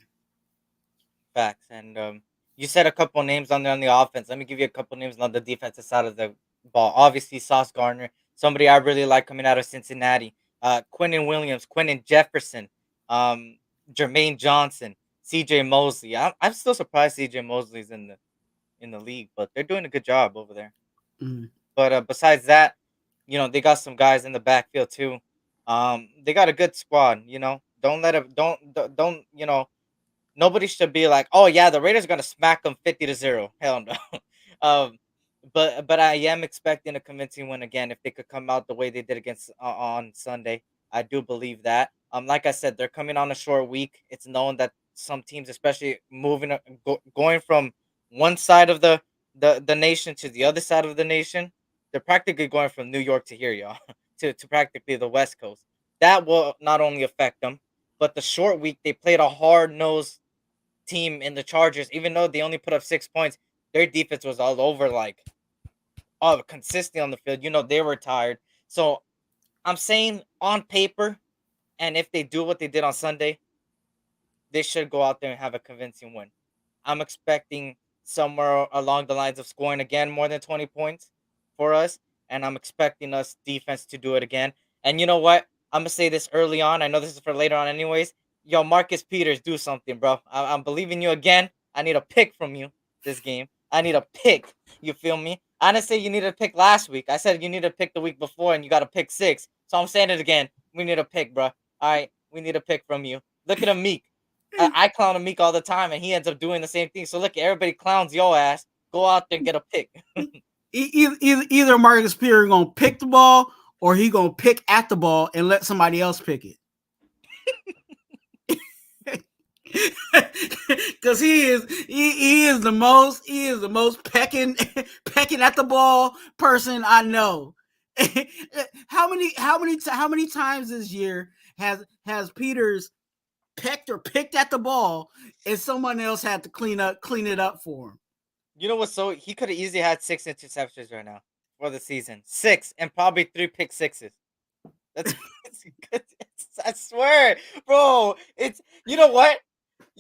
Facts. And you said a couple names on there on the offense. Let me give you a couple names on the defensive side of the ball. Obviously, Sauce Gardner, somebody I really like coming out of Cincinnati. Quinnen Williams, Quentin Jefferson, Jermaine Johnson, C.J. Mosley. I'm still surprised C.J. Mosley's in the league, but they're doing a good job over there. Mm-hmm. But besides that, they got some guys in the backfield too. They got a good squad. Don't let it. Don't. Nobody should be like, oh yeah, the Raiders are gonna smack them 50-0. Hell no. But I am expecting a convincing win again if they could come out the way they did against on Sunday. I do believe that. Like I said, they're coming on a short week. It's known that some teams, especially going from one side of the nation to the other side of the nation, they're practically going from New York to here, y'all, to practically the West Coast. That will not only affect them, but the short week they played a hard-nosed team in the Chargers. Even though they only put up 6 points, their defense was all over, consistently on the field. They were tired. So I'm saying on paper, and if they do what they did on Sunday, they should go out there and have a convincing win. I'm expecting somewhere along the lines of scoring again more than 20 points for us, and I'm expecting us defense to do it again. And you know what? I'm gonna say this early on. I know this is for later on, anyways. Yo, Marcus Peters, do something, bro. I'm believing you again. I need a pick from you this game. I need a pick. You feel me? I didn't say you needed a pick last week. I said you needed a pick the week before, and you got a pick 6. So I'm saying it again. We need a pick, bro. All right, we need a pick from you. Look at Meek. I clown Meek all the time, and he ends up doing the same thing. So look, everybody clowns your ass. Go out there and get a pick. Either Marcus Peters gonna pick the ball, or he gonna pick at the ball and let somebody else pick it. Because he is the most pecking at the ball person I know. How many times this year has Peters pecked or picked at the ball and someone else had to clean it up for him? You know what? So he could have easily had 6 interceptions right now for the season. 6 and probably 3 pick 6s. That's good. I swear, bro. It's you know what?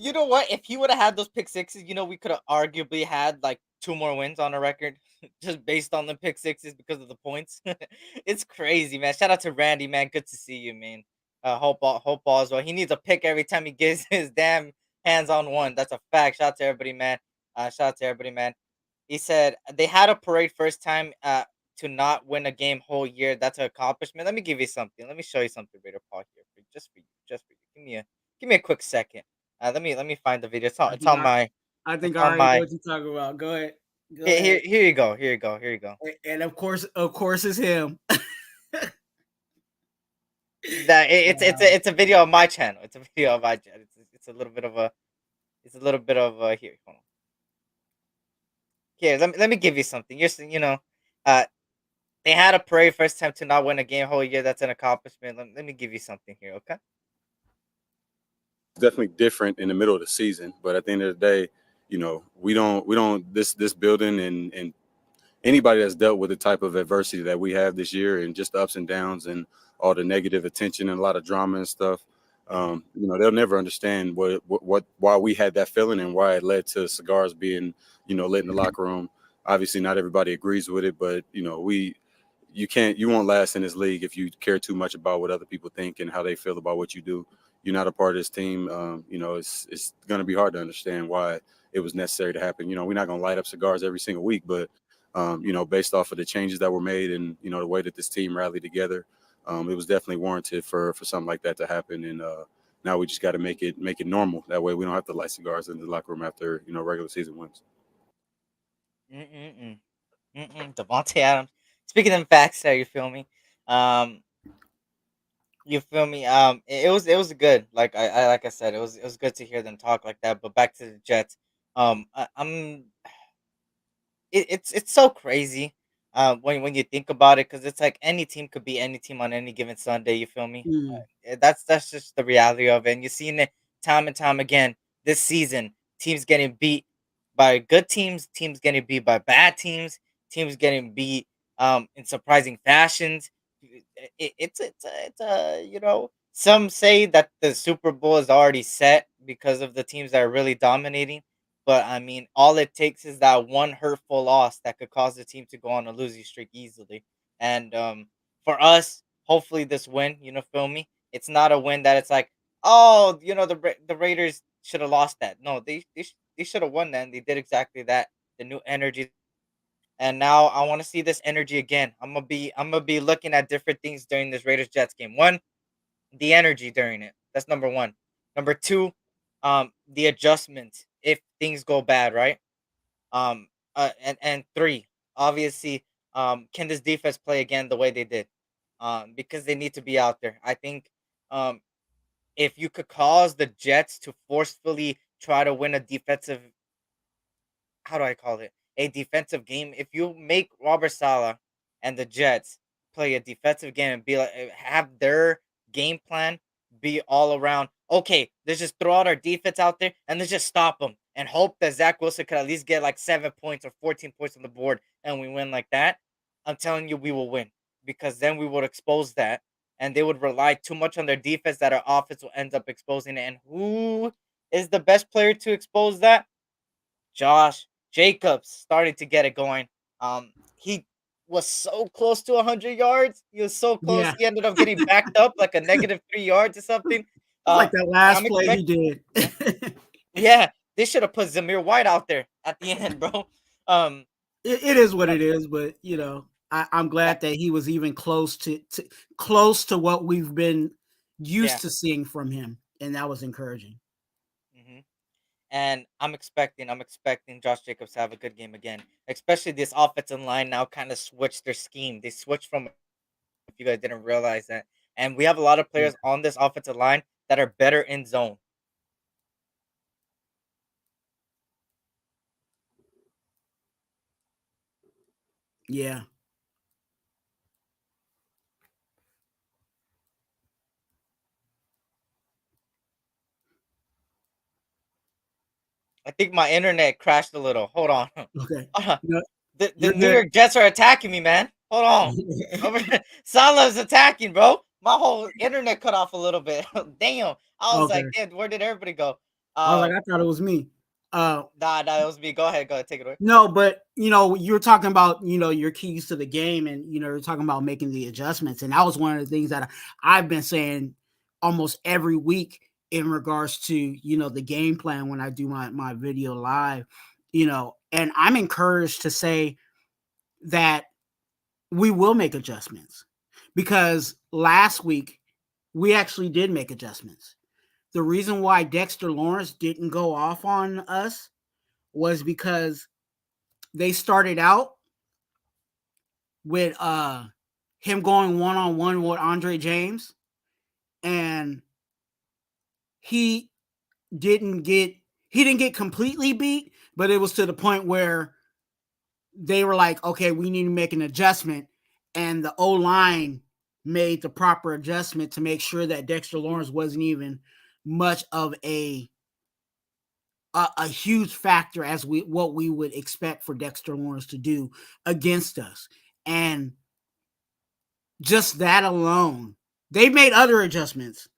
If he would have had those pick 6s, we could have arguably had like 2 more wins on a record just based on the pick 6s because of the points. It's crazy, man. Shout out to Randy, man. Good to see you, man. Hope all as well. He needs a pick every time he gets his damn hands on one. That's a fact. Shout out to everybody, man. He said they had a parade first time to not win a game whole year. That's an accomplishment. Let me give you something. Let me show you something, Raider Paul, here just for you. Give me a quick second. Let me find the video. It's on my. I think I already know what you're talking about. Go ahead. Here you go. And of course, it's him. It's a video of my channel. It's a little bit of here. Hold on. Here, let me give you something. they had a parade first time to not win a game whole year. That's an accomplishment. Let me give you something here, okay? Definitely different in the middle of the season, but at the end of the day, we don't this building and anybody that's dealt with the type of adversity that we have this year and just the ups and downs and all the negative attention and a lot of drama and stuff, they'll never understand why we had that feeling and why it led to cigars being, lit in the locker room. Obviously, not everybody agrees with it, but you won't last in this league if you care too much about what other people think and how they feel about what you do. You're not a part of this team. It's going to be hard to understand why it was necessary to happen. We're not going to light up cigars every single week, but based off of the changes that were made and the way that this team rallied together, it was definitely warranted for something like that to happen. And now we just got to make it normal. That way we don't have to light cigars in the locker room after regular season wins. Devontae Adams. Speaking of facts, there, you feel me? Um, you feel me? It was good. Like I said, it was good to hear them talk like that. But back to the Jets. I'm it's so crazy when you think about it because it's like any team could be any team on any given Sunday. You feel me? Mm. That's just the reality of it. And you've seen it time and time again this season. Teams getting beat by good teams, teams getting beat by bad teams getting beat in surprising fashions. It's a some say that the Super Bowl is already set because of the teams that are really dominating. But I mean, all it takes is that one hurtful loss that could cause the team to go on a losing streak easily. And for us, hopefully this win, feel me? It's not a win that it's like, oh, the Raiders should have lost that. No, they should have won that. And they did exactly that. The new energy, and now I want to see this energy again. I'm gonna be looking at different things during this Raiders Jets game. One, the energy during it. That's number one. Number two, the adjustments if things go bad, right? And three, obviously, can this defense play again the way they did? Because they need to be out there. I think, um, if you could cause the Jets to forcefully try to win a defensive, how do I call it? A defensive game. If you make Robert Sala and the Jets play a defensive game and be like have their game plan be all around, okay, let's just throw out our defense out there and let's just stop them and hope that Zach Wilson could at least get like 7 points or 14 points on the board and we win like that. I'm telling you, we will win because then we would expose that and they would rely too much on their defense that our offense will end up exposing it. And who is the best player to expose that? Josh Jacobs starting to get it going. He was so close to 100 yards. He was so close. Yeah. He ended up getting backed up like a negative 3 yards or something. Like that last I'm play he did. yeah, they should have put Zamir White out there at the end, bro. It is what it is, but I'm glad that he was even close to what we've been used to seeing from him, and that was encouraging. And I'm expecting Josh Jacobs to have a good game again. Especially this offensive line now kind of switched their scheme. They switched from, if you guys didn't realize that. And we have a lot of players on this offensive line that are better in zone. Yeah. I think my internet crashed a little. Hold on. Okay. The New York Jets are attacking me, man. Hold on. Salah's attacking, bro. My whole internet cut off a little bit. Damn. I was like, damn, where did everybody go? I was like, I thought it was me. Nah, it was me. Go ahead, take it away. No, but you're talking about your keys to the game, and you're talking about making the adjustments, and that was one of the things that I've been saying almost every week in regards to the game plan when I do my video live, and I'm encouraged to say that we will make adjustments because last week we actually did make adjustments. The reason why Dexter Lawrence didn't go off on us was because they started out with him going one-on-one with Andre James, and he didn't get completely beat, but it was to the point where they were like, okay, we need to make an adjustment. and the O line made the proper adjustment to make sure that Dexter Lawrence wasn't even much of a huge factor as what we would expect for Dexter Lawrence to do against us. And just that alone, they've made other adjustments,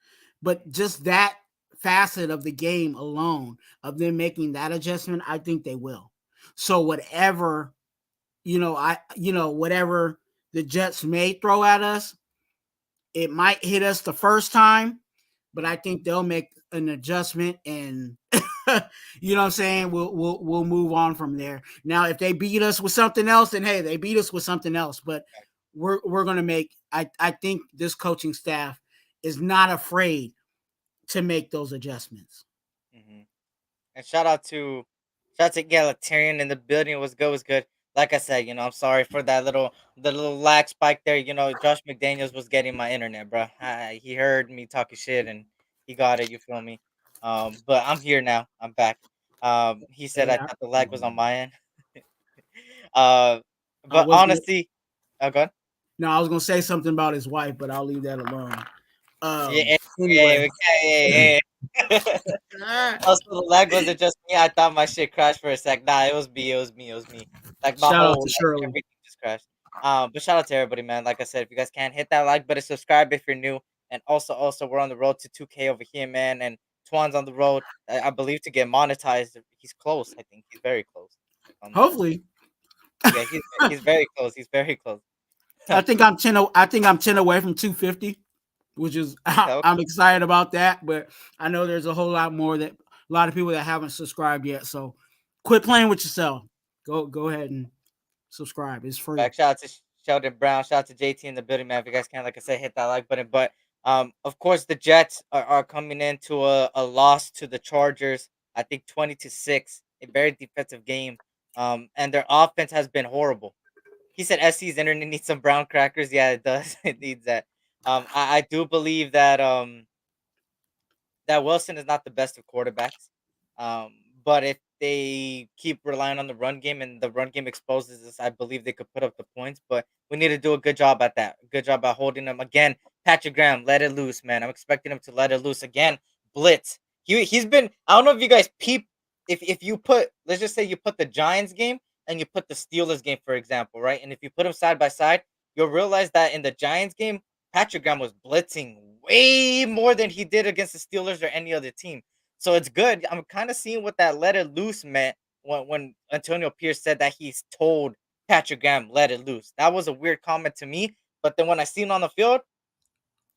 but just that facet of the game alone, of them making that adjustment, I think they will. So whatever, whatever the Jets may throw at us, it might hit us the first time, but I think they'll make an adjustment, and you know what I'm saying, we'll move on from there. Now, if they beat us with something else, then hey, they beat us with something else. But we're gonna make. I think this coaching staff is not afraid to make those adjustments. Mm-hmm. And shout out to Egalitarian in the building. It was good. Was good. Like I said, I'm sorry for the little lag spike there. Josh McDaniels was getting my internet, bro. He heard me talking shit and he got it. You feel me? But I'm here now. I'm back. He said I Yeah. thought the lag was on my end. uh, I but was gonna, honestly, go on. no, I was gonna say something about his wife, but I'll leave that alone. Yeah, Anyway. Also, the lag wasn't just me. I thought my shit crashed for a sec. Nah, it was me. It was me. It was me. Like my Shout out whole, to Shirley. everything just crashed. But shout out to everybody, man. Like I said, if you guys can hit that like button, subscribe if you're new, and also we're on the road to 2K over here, man. And Twan's on the road, I believe, to get monetized. He's close. I think he's very close. Hopefully. Yeah, he's very close. He's very close. I think I'm 10 away from 250, which is I'm excited about that. But I know there's a whole lot of people that haven't subscribed yet. So quit playing with yourself. Go ahead and subscribe. It's free. Back shout out to Sheldon Brown. Shout out to JT in the building, man. If you guys can, like I said, hit that like button. But of course, the Jets are coming into a loss to the Chargers. I think 20-6, a very defensive game. And their offense has been horrible. He said SC's internet needs some brown crackers. Yeah, it does. It needs that. I do believe that that Wilson is not the best of quarterbacks. But if they keep relying on the run game and the run game exposes us, I believe they could put up the points. But we need to do a good job at that. Good job at holding them. Again, Patrick Graham, let it loose, man. I'm expecting him to let it loose again. Blitz. He's been. I don't know if you guys peep. If you put, let's just say you put the Giants game and you put the Steelers game, for example, right? And if you put them side by side, you'll realize that in the Giants game, Patrick Graham was blitzing way more than he did against the Steelers or any other team. So it's good. I'm kind of seeing what that let it loose meant when Antonio Pierce said that he's told Patrick Graham let it loose. That was a weird comment to me. But then when I seen him on the field,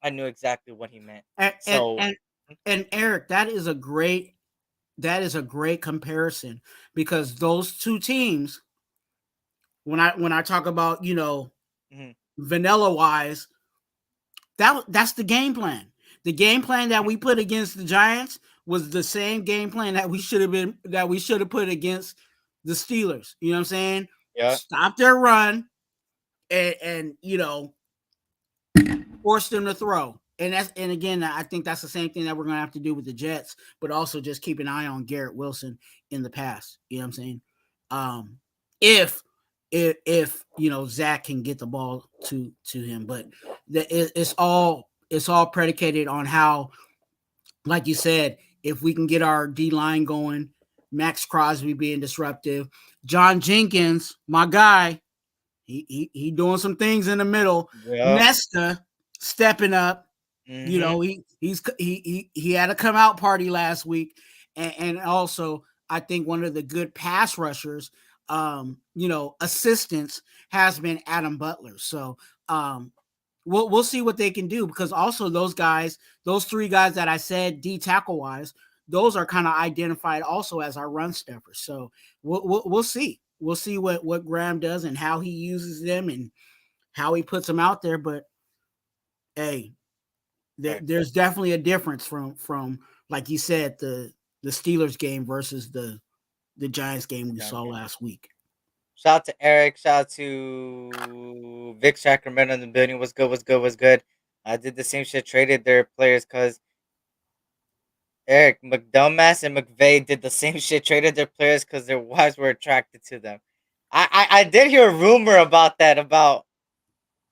I knew exactly what he meant. And Eric, that is a great comparison, because those two teams, when I talk about, vanilla wise, that's the game plan. The game plan that we put against the Giants was the same game plan that we should have put against the Steelers. You know what I'm saying? Yeah. Stop their run and force them to throw. And again, I think that's the same thing that we're gonna have to do with the Jets, but also just keep an eye on Garrett Wilson in the pass. You know what I'm saying? If Zach can get the ball to him, but it's all predicated on how, like you said, if we can get our D line going, Max Crosby being disruptive, John Jenkins, my guy, he doing some things in the middle. Yeah. Nesta stepping up. Mm-hmm. He had a come out party last week, and also I think one of the good pass rushers, assistants has been Adam Butler. So we'll see what they can do, because also those three guys that I said D tackle wise, those are kind of identified also as our run stuffers. So we'll see. We'll see what Graham does and how he uses them and how he puts them out there. But hey, there's definitely a difference from like you said, the Steelers game versus the Giants game we saw last week. Shout out to Eric. Shout out to Vic Sacramento in the building. What's good? I did the same shit. Traded their players because Eric McDumbass and McVay did the same shit. Traded their players because their wives were attracted to them. I did hear a rumor about that.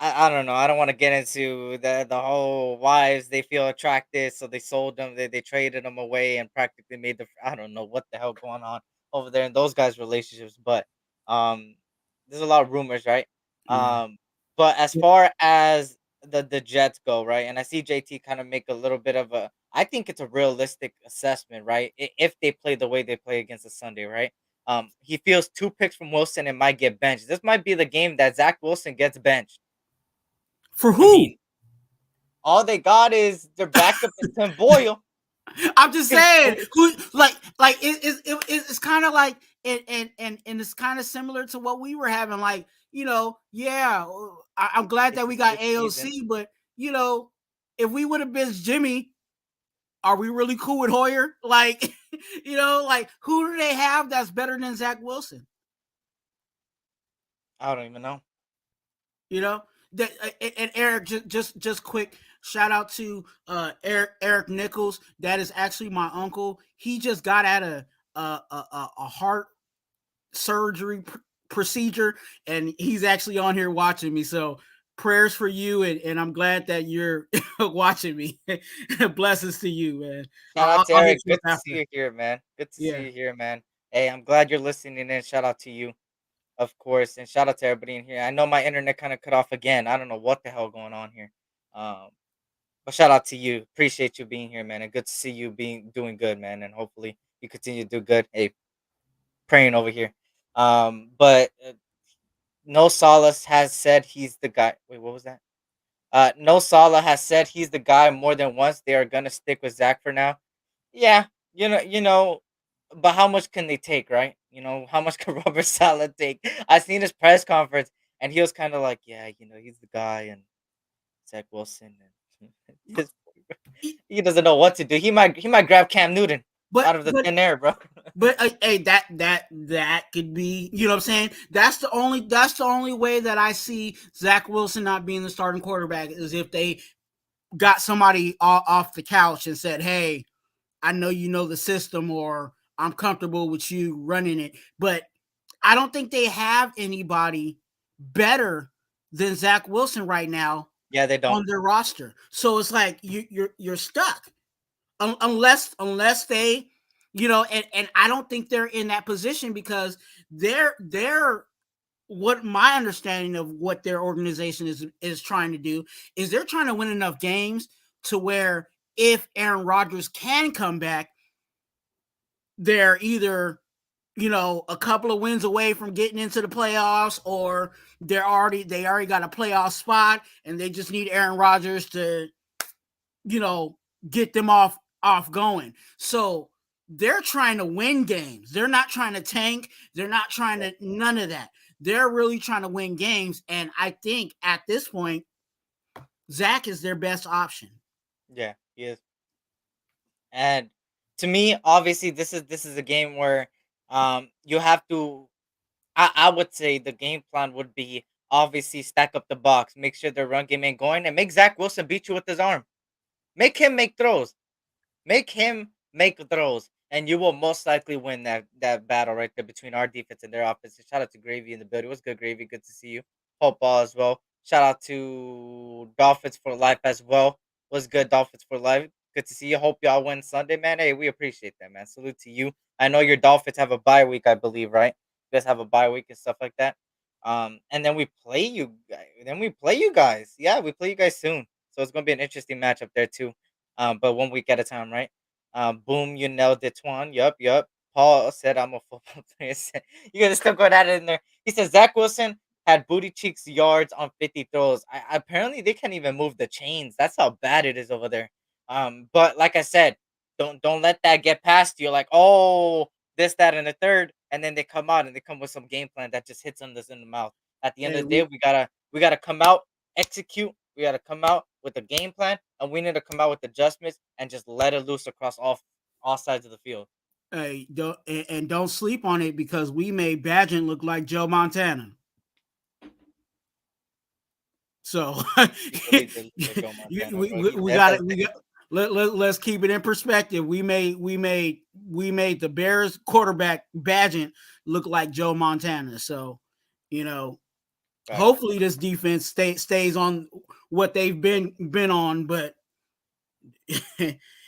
I don't know. I don't want to get into the whole wives they feel attracted, so they sold them. They traded them away and practically made the. I don't know what the hell going on over there in those guys' relationships, but um, there's a lot of rumors, right? Yeah. But as far as the Jets go, right, and I see JT kind of make a little bit of a. I think it's a realistic assessment, right? If they play the way they play against the Sunday, right? He feels 2 picks from Wilson and might get benched. This might be the game that Zach Wilson gets benched. For I who? mean, all they got is their backup is Tim Boyle. I'm just saying, who like it's kind of like and it's kind of similar to what we were having. Like, yeah, I'm glad that we got AOC, but if we would have been Jimmy, are we really cool with Hoyer? Like, like who do they have that's better than Zach Wilson? I don't even know. That and Eric, just quick shout out to Erick Nichols. That is actually my uncle. He just got out of a heart surgery procedure, and he's actually on here watching me. So prayers for you, and I'm glad that you're watching me. Blessings to you, man. Shout out to I'll hit Eric. you up Good to see after. you here, man. Good to Yeah. see you here, man. Hey, I'm glad you're listening in. Shout out to you, of course, and shout out to everybody in here. I know my internet kind of cut off again. I don't know what the hell going on here. Um, but shout out to you. Appreciate you being here, man, and good to see you doing good, man. And hopefully you continue to do good. Hey, praying over here. But No Solace has said he's the guy. Wait, what was that? No Salah has said he's the guy more than once. They are gonna stick with Zach for now. Yeah, but how much can they take, right? How much can Robert Salah take? I seen his press conference, and he was kind of like, yeah, he's the guy, and Zach Wilson, and he doesn't know what to do. He might grab Cam Newton out of the thin air, bro. But hey, that could be, what I'm saying. That's the only way that I see Zach Wilson not being the starting quarterback is if they got somebody off the couch and said, "Hey, I know you know the system, or I'm comfortable with you running it." But I don't think they have anybody better than Zach Wilson right now. Yeah, they don't on their roster. So it's like you're stuck unless they, and I don't think they're in that position because they're what my understanding of what their organization is trying to do is they're trying to win enough games to where if Aaron Rodgers can come back, they're either a couple of wins away from getting into the playoffs, or they already got a playoff spot and they just need Aaron Rodgers to get them off going. So they're trying to win games. They're not trying to tank. They're not trying to none of that. They're really trying to win games. And I think at this point, Zach is their best option. Yeah, he is. And to me, obviously, this is a game where you have to. I would say the game plan would be obviously stack up the box, make sure the run game ain't going, and make Zach Wilson beat you with his arm. Make him make throws. Make him make throws, and you will most likely win that battle right there between our defense and their offense. Shout out to Gravy in the building. What's good, Gravy? Good to see you. Hope Ball as well. Shout out to Dolphins for life as well. What's good, Dolphins for life? Good to see you. Hope y'all win Sunday, man. Hey, we appreciate that, man. Salute to you. I know your Dolphins have a bye week, I believe, right? You guys have a bye week and stuff like that. And then we play you guys. Yeah, we play you guys soon. So it's gonna be an interesting matchup there too. But 1 week at a time, right? Boom, you nailed it, Twan. Yup. Paul said I'm a football player. You gotta still go at it in there. He says Zach Wilson had booty cheeks yards on 50 throws. Apparently they can't even move the chains. That's how bad it is over there. But like I said, don't let that get past you. Like, oh, this, that, and the third, and then they come out and they come with some game plan that just hits them in the mouth. At the end of the day, we gotta come out, execute. We gotta come out with a game plan, and we need to come out with adjustments and just let it loose across all sides of the field. Hey, don't sleep on it because we made Badgett look like Joe Montana. So let's keep it in perspective. We made the Bears quarterback Badgett look like Joe Montana. So Right. Hopefully this defense stays on what they've been on, but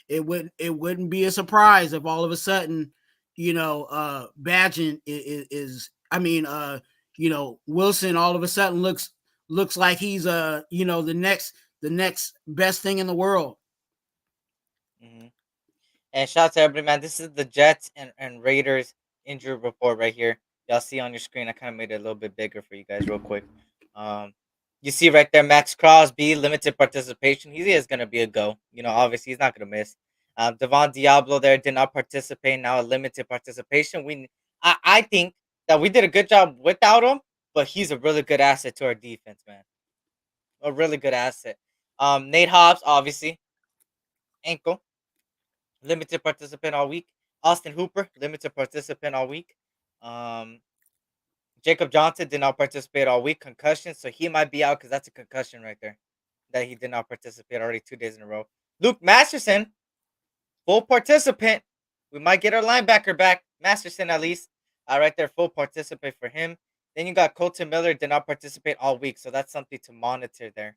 it wouldn't be a surprise if all of a sudden, Badgett is Wilson all of a sudden looks like he's the next best thing in the world. Mm-hmm. And shout out to everybody, man. This is the Jets and Raiders injury report right here. Y'all see on your screen. I kind of made it a little bit bigger for you guys real quick. You see right there, Max Crosby, limited participation. He is going to be a go. Obviously, he's not going to miss. Devon Diablo there did not participate. Now a limited participation. I think that we did a good job without him, but he's a really good asset to our defense, man. A really good asset. Nate Hobbs, obviously, ankle. Limited participant all week. Austin Hooper, limited participant all week. Jacob Johnson did not participate all week. Concussion, so he might be out because that's a concussion right there. That he did not participate already 2 days in a row. Luke Masterson, full participant. We might get our linebacker back. Masterson at least. Right there, full participant for him. Then you got Colton Miller, did not participate all week, so that's something to monitor there.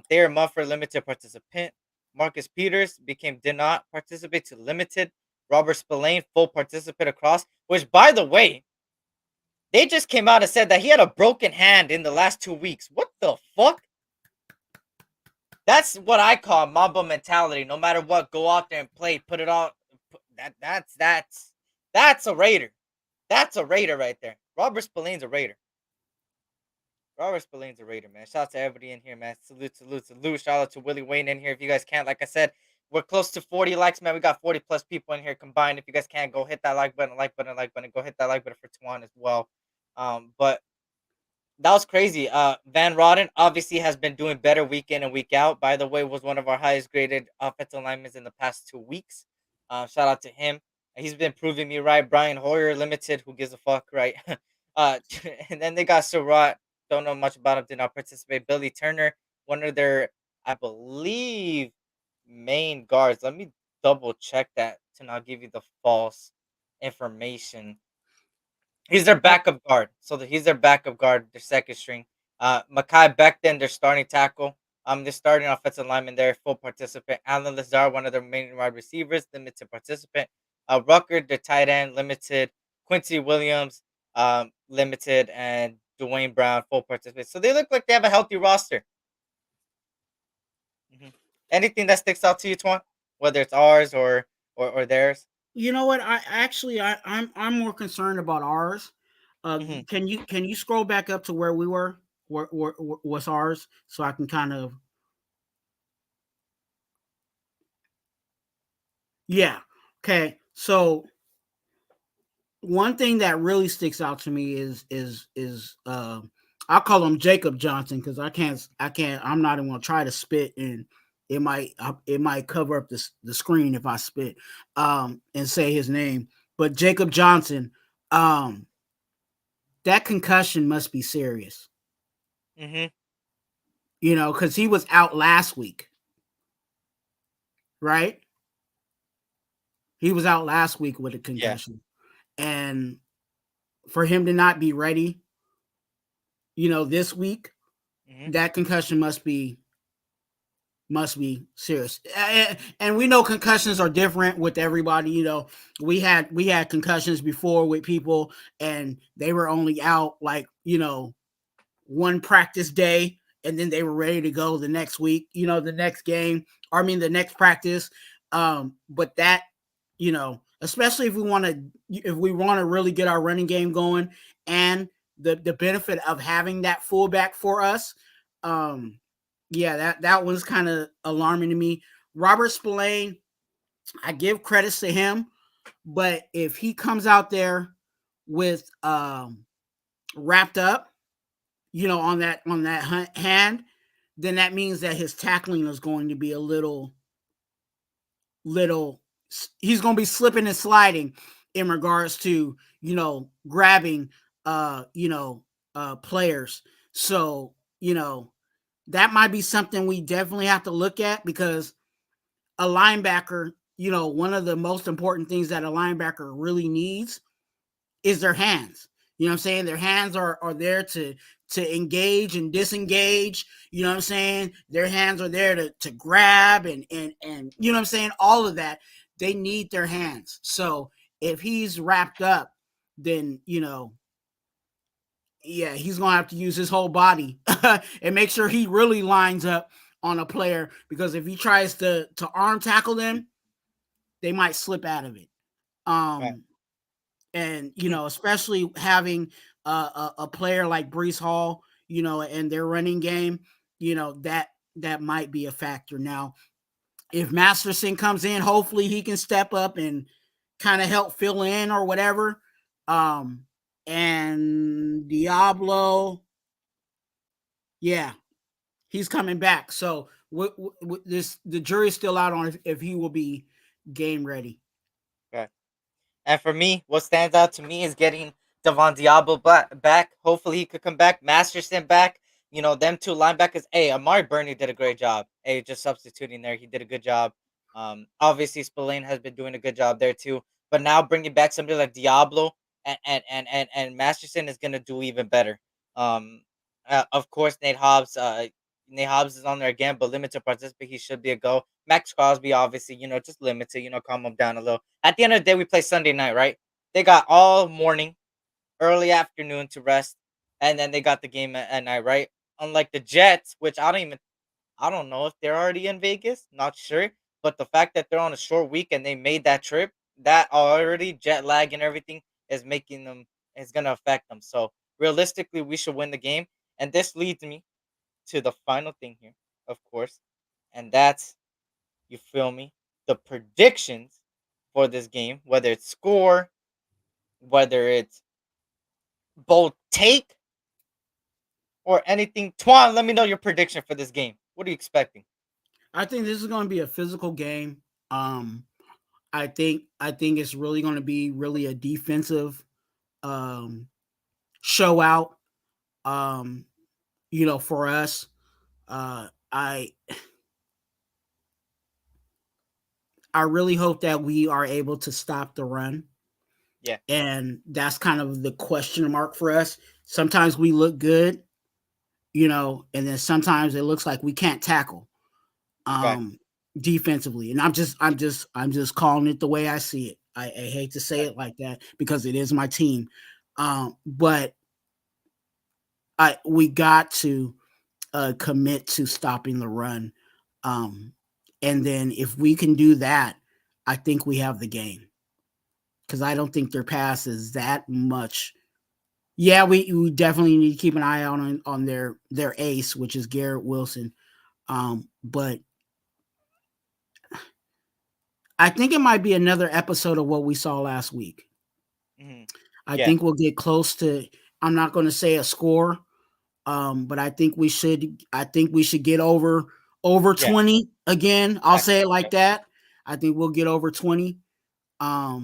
Thayer Muffer, limited participant. Marcus Peters did not participate to limited. Robert Spillane, full participant across, which, by the way, they just came out and said that he had a broken hand in the last 2 weeks. What the fuck? That's what I call Mamba mentality. No matter what, go out there and play. Put it all. That's a Raider. That's a Raider right there. Robert Spillane's a Raider. Robert Spillane's a Raider, man. Shout out to everybody in here, man. Salute. Shout out to Willie Wayne in here. If you guys can't, like I said, we're close to 40 likes, man. We got 40 plus people in here combined. If you guys can't, go hit that like button. Go hit that like button for Twuan as well. But that was crazy. Van Rodden obviously has been doing better week in and week out. By the way, was one of our highest graded offensive linemen in the past 2 weeks. Shout out to him. He's been proving me right. Brian Hoyer, limited. Who gives a fuck, right? And then they got Surratt. Don't know much about him. Did not participate. Billy Turner, one of their, I believe, main guards. Let me double check that to not give you the false information. He's their backup guard. He's their backup guard, their second string. Mekhi Becton, their starting tackle. They're starting offensive lineman there, full participant. Alan Lazar, one of their main wide receivers, limited participant. Rucker, the tight end, limited. Quincy Williams, limited, and Dwayne Brown, full participant. So they look like they have a healthy roster. Mm-hmm. Anything that sticks out to you, Twuan? Whether it's ours or theirs? You know what? I'm more concerned about ours. Mm-hmm. Can you scroll back up to where we were? Where was ours? So I can kind of. Yeah. Okay. So one thing that really sticks out to me is I'll call him Jacob Johnson because I'm not even gonna try to spit, and it might cover up the screen if I spit and say his name. But Jacob Johnson, that concussion must be serious. Mm-hmm. Because he was out last week, right? He was out last week with a concussion. Yeah. And for him to not be ready, this week, mm-hmm. that concussion must be serious. And we know concussions are different with everybody. We had concussions before with people, and they were only out like, one practice day, and then they were ready to go the next week, the next game, the next practice. But that, especially if we want to really get our running game going, and the benefit of having that fullback for us. That one's kind of alarming to me. Robert Spillane, I give credits to him, but if he comes out there with wrapped up, on that hand, then that means that his tackling is going to be a little. He's going to be slipping and sliding in regards to grabbing players. So that might be something we definitely have to look at, because a linebacker, one of the most important things that a linebacker really needs is their hands. You know what I'm saying? Their hands are there to engage and disengage. You know what I'm saying? Their hands are there to grab and you know what I'm saying? All of that. They need their hands. So if he's wrapped up, then, you know, yeah, he's going to have to use his whole body and make sure he really lines up on a player, because if he tries to arm tackle them, they might slip out of it. Right. And, you know, especially having a player like Brees Hall, you know, and their running game, you know, that might be a factor. Now, if Masterson comes in, hopefully he can step up and kind of help fill in or whatever. And Diablo, yeah, he's coming back. So the jury's still out on if he will be game ready. Okay. And for me, what stands out to me is getting Devon Diablo back. Hopefully, he could come back. Masterson back. You know, them two linebackers. Hey, Amari Burney did a great job. Hey, just substituting there, he did a good job. Obviously, Spillane has been doing a good job there too. But now bringing back somebody like Diablo and Masterson is gonna do even better. Um, of course, Nate Hobbs is on there again, but limited participate. He should be a go. Max Crosby, obviously, you know, just limited. You know, calm him down a little. At the end of the day, we play Sunday night, right? They got all morning, early afternoon to rest, and then they got the game at night, right? Unlike the Jets, which I don't know if they're already in Vegas, not sure. But the fact that they're on a short week and they made that trip, that already jet lag and everything is gonna affect them. So realistically, we should win the game. And this leads me to the final thing here, of course, and that's, you feel me, the predictions for this game, whether it's score, whether it's bold take, or anything. Twan, let me know your prediction for this game. What are you expecting? I think this is going to be a physical game. I think it's really going to be really a defensive um, show out. Um, you know, for us, I really hope that we are able to stop the run. Yeah. And that's kind of the question mark for us. Sometimes we look good, you know, and then sometimes it looks like we can't tackle Right. Defensively. And I'm just calling it the way I see it. I hate to say it like that because it is my team. But we got to commit to stopping the run. And then if we can do that, I think we have the game. Because I don't think their pass is that much. Yeah, we definitely need to keep an eye on their ace, which is Garrett Wilson. But I think it might be another episode of what we saw last week. Mm-hmm. I Yeah. think we'll get close to. I'm not going to say a score, but I think we should get over 20 again. I'll say it like that. I think we'll get over 20. But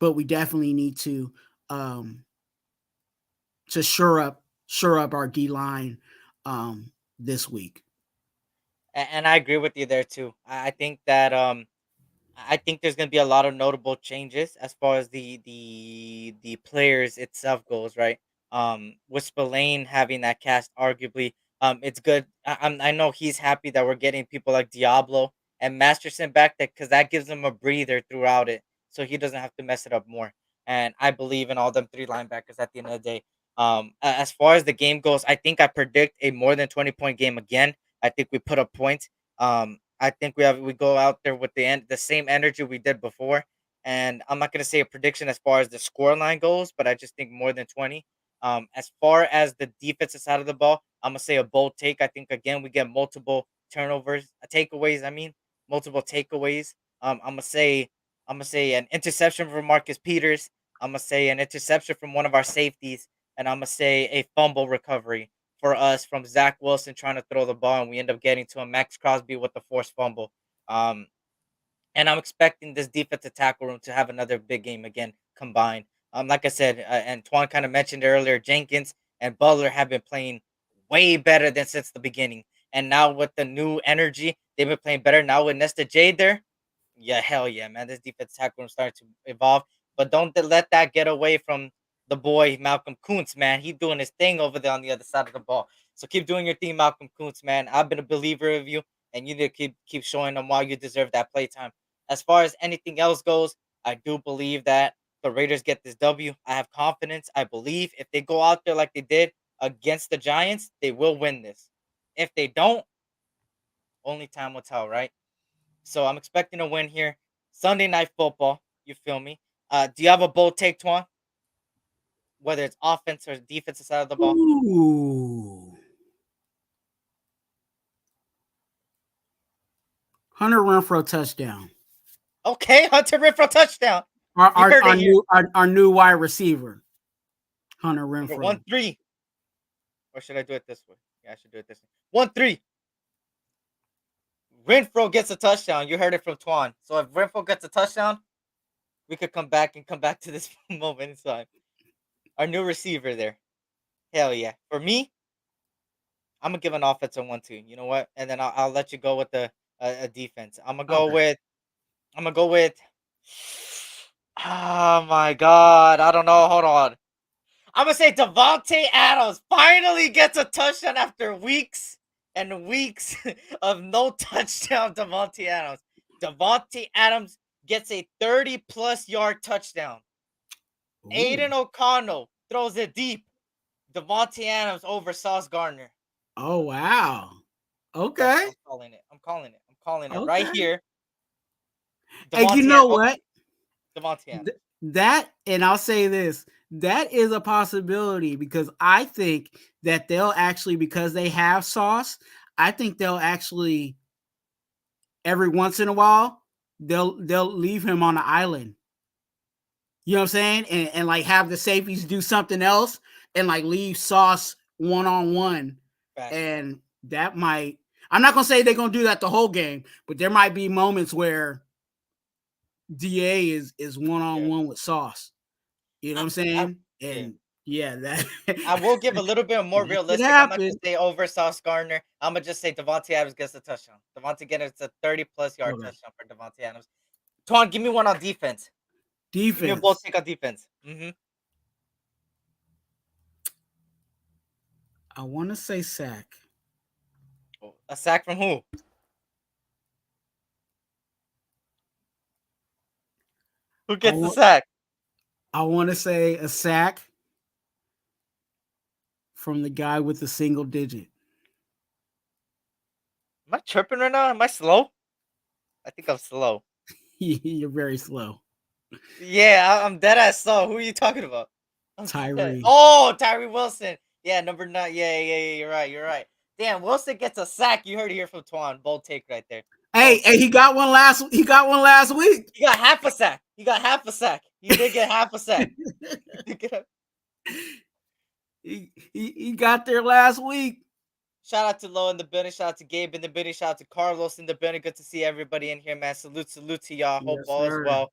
we definitely need to shore up our D line this week. And I agree with you there too. I think that I think there's gonna be a lot of notable changes as far as the players itself goes, right? With Spillane having that cast, arguably, it's good. I know he's happy that we're getting people like Diablo and Masterson back, that because that gives him a breather throughout it, so he doesn't have to mess it up more. And I believe in all them three linebackers at the end of the day. As far as the game goes, I think I predict a more than 20-point game again. I think we put up points. I think we go out there with the same energy we did before. And I'm not gonna say a prediction as far as the score line goes, but I just think more than 20. As far as the defensive side of the ball, I'm gonna say a bold take. I think again we get multiple turnovers, takeaways. I mean, multiple takeaways. I'm gonna say an interception from Marcus Peters. I'm gonna say an interception from one of our safeties, and I'm gonna say a fumble recovery for us from Zach Wilson trying to throw the ball, and we end up getting to a Max Crosby with the forced fumble. Um, and I'm expecting this defensive tackle room to have another big game again combined. Like I said, and Twan kind of mentioned earlier, Jenkins and Butler have been playing way better than since the beginning. And now with the new energy, they've been playing better. Now with Nesta Jade there, yeah, hell yeah, man. This defense tackle room starting to evolve. But don't let that get away from the boy Malcolm Kuntz, man. He's doing his thing over there on the other side of the ball. So keep doing your thing, Malcolm Kuntz, man. I've been a believer of you, and you need to keep showing them why you deserve that play time. As far as anything else goes, I do believe that the Raiders get this W. I have confidence. I believe if they go out there like they did against the Giants, they will win this. If they don't, only time will tell, right? So I'm expecting a win here. Sunday Night Football. You feel me? Do you have a bold take, Twuan? Whether it's offense or defensive side of the ball. Ooh. Hunter Renfrow touchdown. Okay, Hunter Renfrow touchdown. Our new wide receiver, Hunter Renfrow. 1-3. Or should I do it this way? Yeah, I should do it this way. 1-3. Renfrow gets a touchdown. You heard it from Twuan. So if Renfrow gets a touchdown, we could come back to this moment in time. Our new receiver there. Hell yeah. For me, I'm gonna give an offensive 1-2. You know what? And then I'll let you go with the defense. I'm gonna go with. Oh my God! I don't know. Hold on. I'm gonna say Davante Adams finally gets a touchdown after weeks and weeks of no touchdown. Davante Adams gets a 30+ yard touchdown. Ooh. Aiden O'Connell throws it deep. Davante Adams over Sauce Gardner. Oh wow! Okay, I'm calling it okay. right here. Hey, you know what? Davante Adams. That, and I'll say this, that is a possibility because I think that they'll actually, because they have Sauce, I think they'll actually every once in a while they'll leave him on the island. You know what I'm saying? And like have the safeties do something else and like leave Sauce one-on-one. And that might, I'm not gonna say they're gonna do that the whole game, but there might be moments where DA is one-on-one with Sauce. You know what I'm saying? And yeah, that I will give a little bit more realistic. I'm not gonna say over Sauce Gardner. I'm gonna just say Davante Adams gets a touchdown. Davante gets a 30+ yard touchdown for Davante Adams. Twuan, give me one on defense. Give me a bold take on defense. I want to say sack. A sack from who? Who gets the sack? I want to say a sack from the guy with the single digit. Am I tripping right now? Am I slow? I think I'm slow. You're very slow. Yeah, I'm dead ass slow. Who are you talking about? Tyree. Oh, Tyree Wilson. Yeah, number 9. Yeah, you're right. Damn, Wilson gets a sack. You heard it here from Twuan. Bold take right there. Hey, he got one last week. He got half a sack. He did get half a sack. He got there last week. Shout out to Lo in the building. Shout out to Gabe in the building. Shout out to Carlos in the building. Good to see everybody in here, man. Salute to y'all. Hope all is well.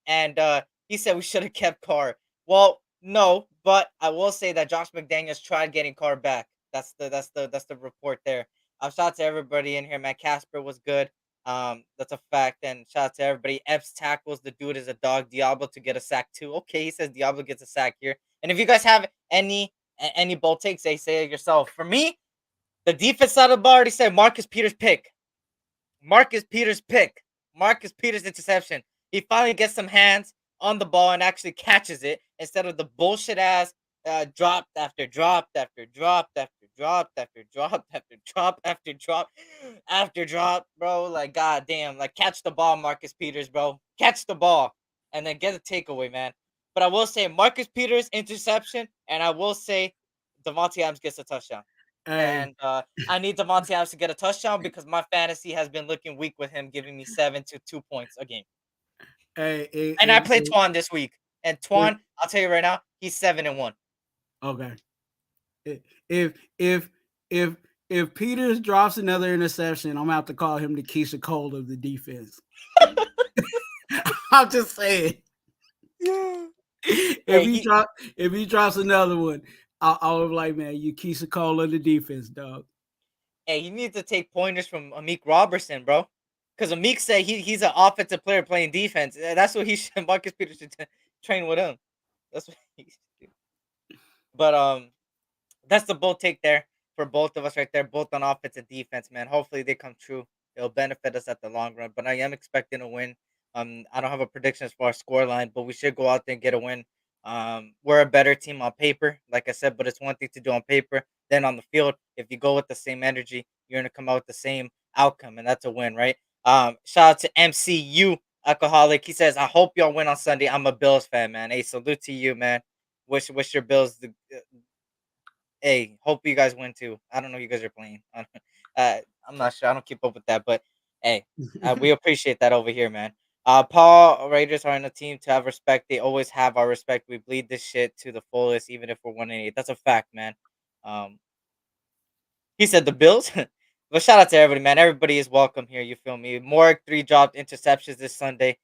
And he said we should have kept Carr. Well, no, but I will say that Josh McDaniels tried getting Carr back. That's the report there. Shout out to everybody in here, man. Casper was good. That's a fact. And shout out to everybody. Epps tackles the dude is a dog. Diablo to get a sack too. Okay, he says Diablo gets a sack here. And if you guys have any bold takes, say it yourself. For me, the defense side of the ball already said Marcus Peters pick. Marcus Peters interception. He finally gets some hands on the ball and actually catches it instead of the bullshit ass drop after drop after drop after drop after drop after drop after drop after drop, bro. Like, goddamn, like catch the ball, Marcus Peters, bro. Catch the ball and then get a takeaway, man. But I will say Marcus Peters interception, and I will say Davante Adams gets a touchdown. And I need Davante Adams to get a touchdown because my fantasy has been looking weak with him giving me 7 to 2 points a game. And I played Twuan this week. And Twuan, I'll tell you right now, he's 7-1. Okay. If Peters drops another interception, I'm gonna have to call him the Keisha Cole of the defense. I'm just saying. Yeah. If he drops another one, I'll be like, man, you Keisha Cole of the defense, dog. Hey, you need to take pointers from Amik Robertson, bro. Because Amik said he's an offensive player playing defense. That's what he should. Marcus Peters should train with him. That's what But that's the bold take there for both of us right there, both on offense and defense, man. Hopefully they come true. It'll benefit us at the long run. But I am expecting a win. I don't have a prediction as far as score line, but we should go out there and get a win. We're a better team on paper, like I said, but it's one thing to do on paper than on the field. If you go with the same energy, you're gonna come out with the same outcome, and that's a win, right? Shout out to MCU Alcoholic. He says, I hope y'all win on Sunday. I'm a Bills fan, man. Hey, salute to you, man. Wish your Bills the hey, hope you guys win too. I don't know who you guys are playing. I'm not sure. I don't keep up with that, but hey, we appreciate that over here, man. Paul, Raiders are in a team to have respect. They always have our respect. We bleed this shit to the fullest, even if we're 1-8. That's a fact, man. Um, he said the Bills. But shout out to everybody, man. Everybody is welcome here. You feel me? Morg 3 dropped interceptions this Sunday.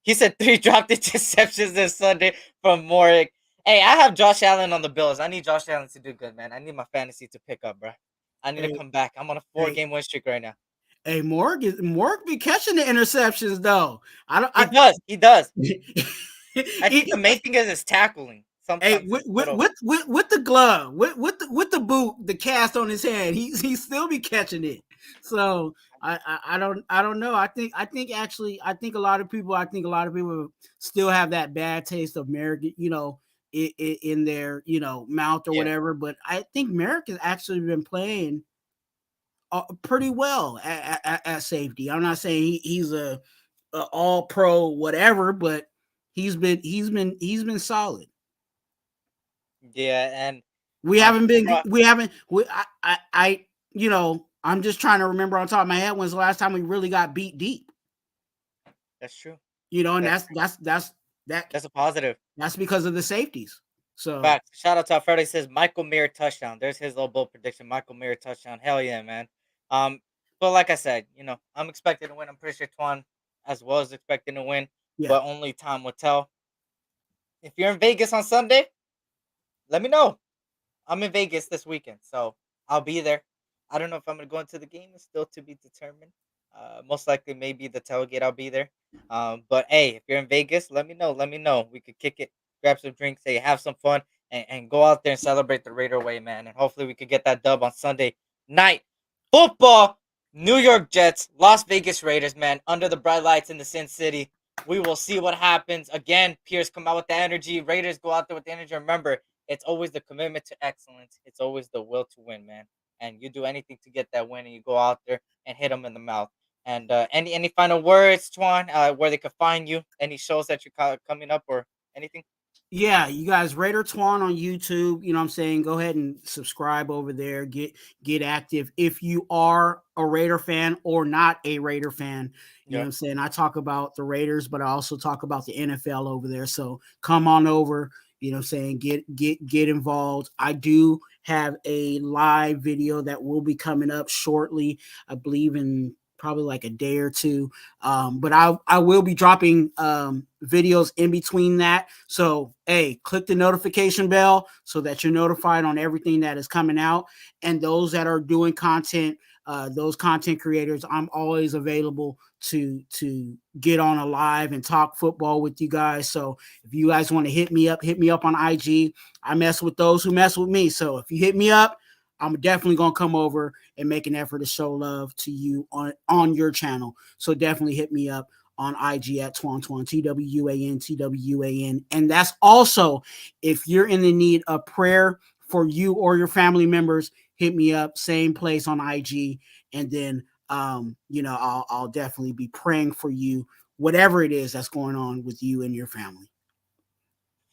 He said 3 dropped interceptions this Sunday from Morg. Hey, I have Josh Allen on the Bills. I need Josh Allen to do good, man. I need my fantasy to pick up, bro. I need to Hey, come back. I'm on a 4-game win streak right now. hey, Morg be catching the interceptions though. He does. I think He- the main thing is his tackling. Hey, Sometimes with, it's a little. with the glove, with the boot, the cast on his hand, he still be catching it. So I don't know. I think a lot of people still have that bad taste of Merrick, in their mouth or Yeah. whatever. But I think Merrick has actually been playing pretty well at safety. I'm not saying he's a all pro whatever, but he's been solid. Yeah, and We haven't been. bro, We haven't. I. I'm just trying to remember on top of my head when's the last time we really got beat deep. that's true. And That's that's a positive. That's because of the safeties. So Fact. Shout out to Alfredo. He says Michael Mayer touchdown. There's his little bold prediction. Michael Mayer touchdown. Hell yeah, man. But like I said, I'm expecting to win. I'm pretty sure Twan as well is expecting to win. yeah, But only time will tell. If you're in Vegas on Sunday, let me know. I'm in Vegas this weekend, so I'll be there. I don't know if I'm gonna go into the game. It's still to be determined. Most likely, maybe the tailgate. I'll be there. But hey, if you're in Vegas, let me know. Let me know. We could kick it, grab some drinks, hey, have some fun, and go out there and celebrate the Raider way, man. And hopefully, we could get that dub on Sunday night football. New York Jets, Las Vegas Raiders, man, under the bright lights in the Sin City. We will see what happens. Again, Pierce come out with the energy. Raiders go out there with the energy. Remember, it's always the commitment to excellence. It's always the will to win, man. And you do anything to get that win, and you go out there and hit them in the mouth. And any final words, Twan, where they could find you? Any shows that you're coming up or anything? yeah, you guys, Raider Twuan on YouTube. You know what I'm saying? Go ahead and subscribe over there. Get active. If you are a Raider fan or not a Raider fan, you know what I'm saying? I talk about the Raiders, but I also talk about the NFL over there. So come on over. You know what I'm saying? Get involved. I do have a live video that will be coming up shortly. I believe in probably like a day or two. But I will be dropping videos in between that. So, hey, click the notification bell so that you're notified on everything that is coming out. And those that are doing content, those content creators, I'm always available to get on a live and talk football with you guys. So if you guys want to hit me up on IG. I mess with those who mess with me. So if you hit me up, I'm definitely going to come over and make an effort to show love to you on your channel. So definitely hit me up on IG at Twuan, TWUAN. And that's also, if you're in the need of prayer for you or your family members, hit me up, same place on IG. And then, I'll definitely be praying for you, whatever it is that's going on with you and your family.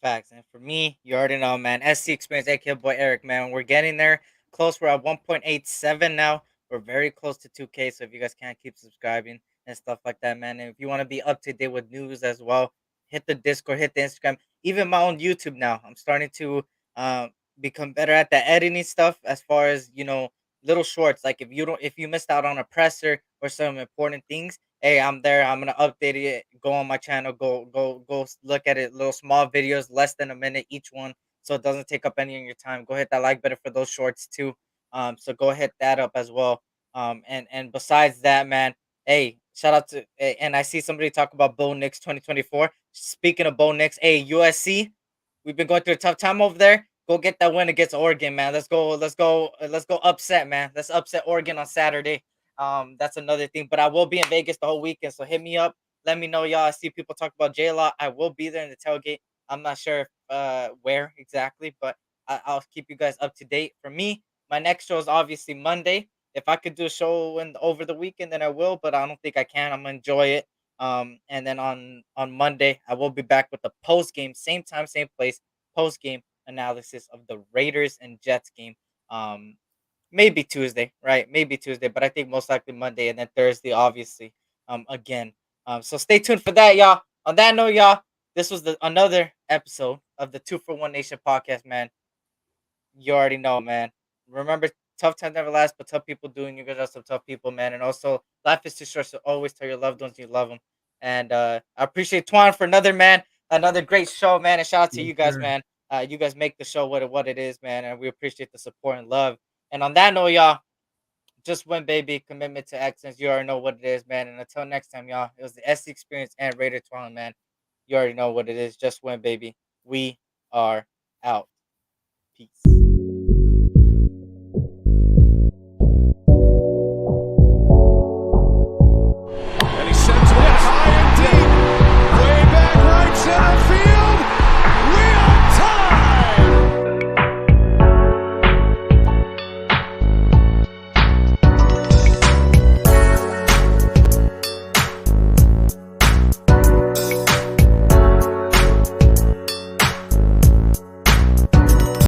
Facts. And for me, you already know, man. SC Experience, aka boy Eric, man. We're getting there. Close. We're at 1.87 now. We're very close to 2K. So if you guys can't keep subscribing and stuff like that, man. And if you want to be up to date with news as well, hit the Discord, hit the Instagram, even my own YouTube now. I'm starting to become better at the editing stuff as far as, little shorts. Like if you missed out on a presser or some important things, hey, I'm there. I'm gonna update it. Go on my channel. Go look at it. Little small videos, less than a minute each one, so it doesn't take up any of your time. Go hit that like button for those shorts too. So go hit that up as well. And besides that, man, hey, shout out to and I see somebody talk about Bo Nix 2024. Speaking of Bo Nix, hey, USC, we've been going through a tough time over there. Go get that win against Oregon, man. Let's go upset, man. Let's upset Oregon on Saturday. That's another thing. But I will be in Vegas the whole weekend, so hit me up. Let me know, y'all. I see people talk about J a lot. I will be there in the tailgate. I'm not sure if, where exactly, but I'll keep you guys up to date. For me, my next show is obviously Monday. If I could do a show over the weekend, then I will, but I don't think I can. I'm gonna enjoy it. And then on Monday, I will be back with the post game, same time, same place, post game analysis of the Raiders and Jets game. Maybe Tuesday, right? Maybe Tuesday, but I think most likely Monday, and then Thursday, obviously. Again. So stay tuned for that, y'all. On that note, y'all, this was another episode of the 2 for 1 Nation podcast, man. You already know, man. Remember, tough times never last, but tough people do, and you guys are some tough people, man. And also, life is too short, so always tell your loved ones you love them. And I appreciate Twuan for another great show, man. And shout out to you guys, man. You guys make the show what it is, man. And we appreciate the support and love. And on that note, y'all, just win, baby. Commitment to excellence. You already know what it is, man. And until next time, y'all, it was the SC Experience and Raider Twuan, man. You already know what it is. Just win, baby. We are out. Peace.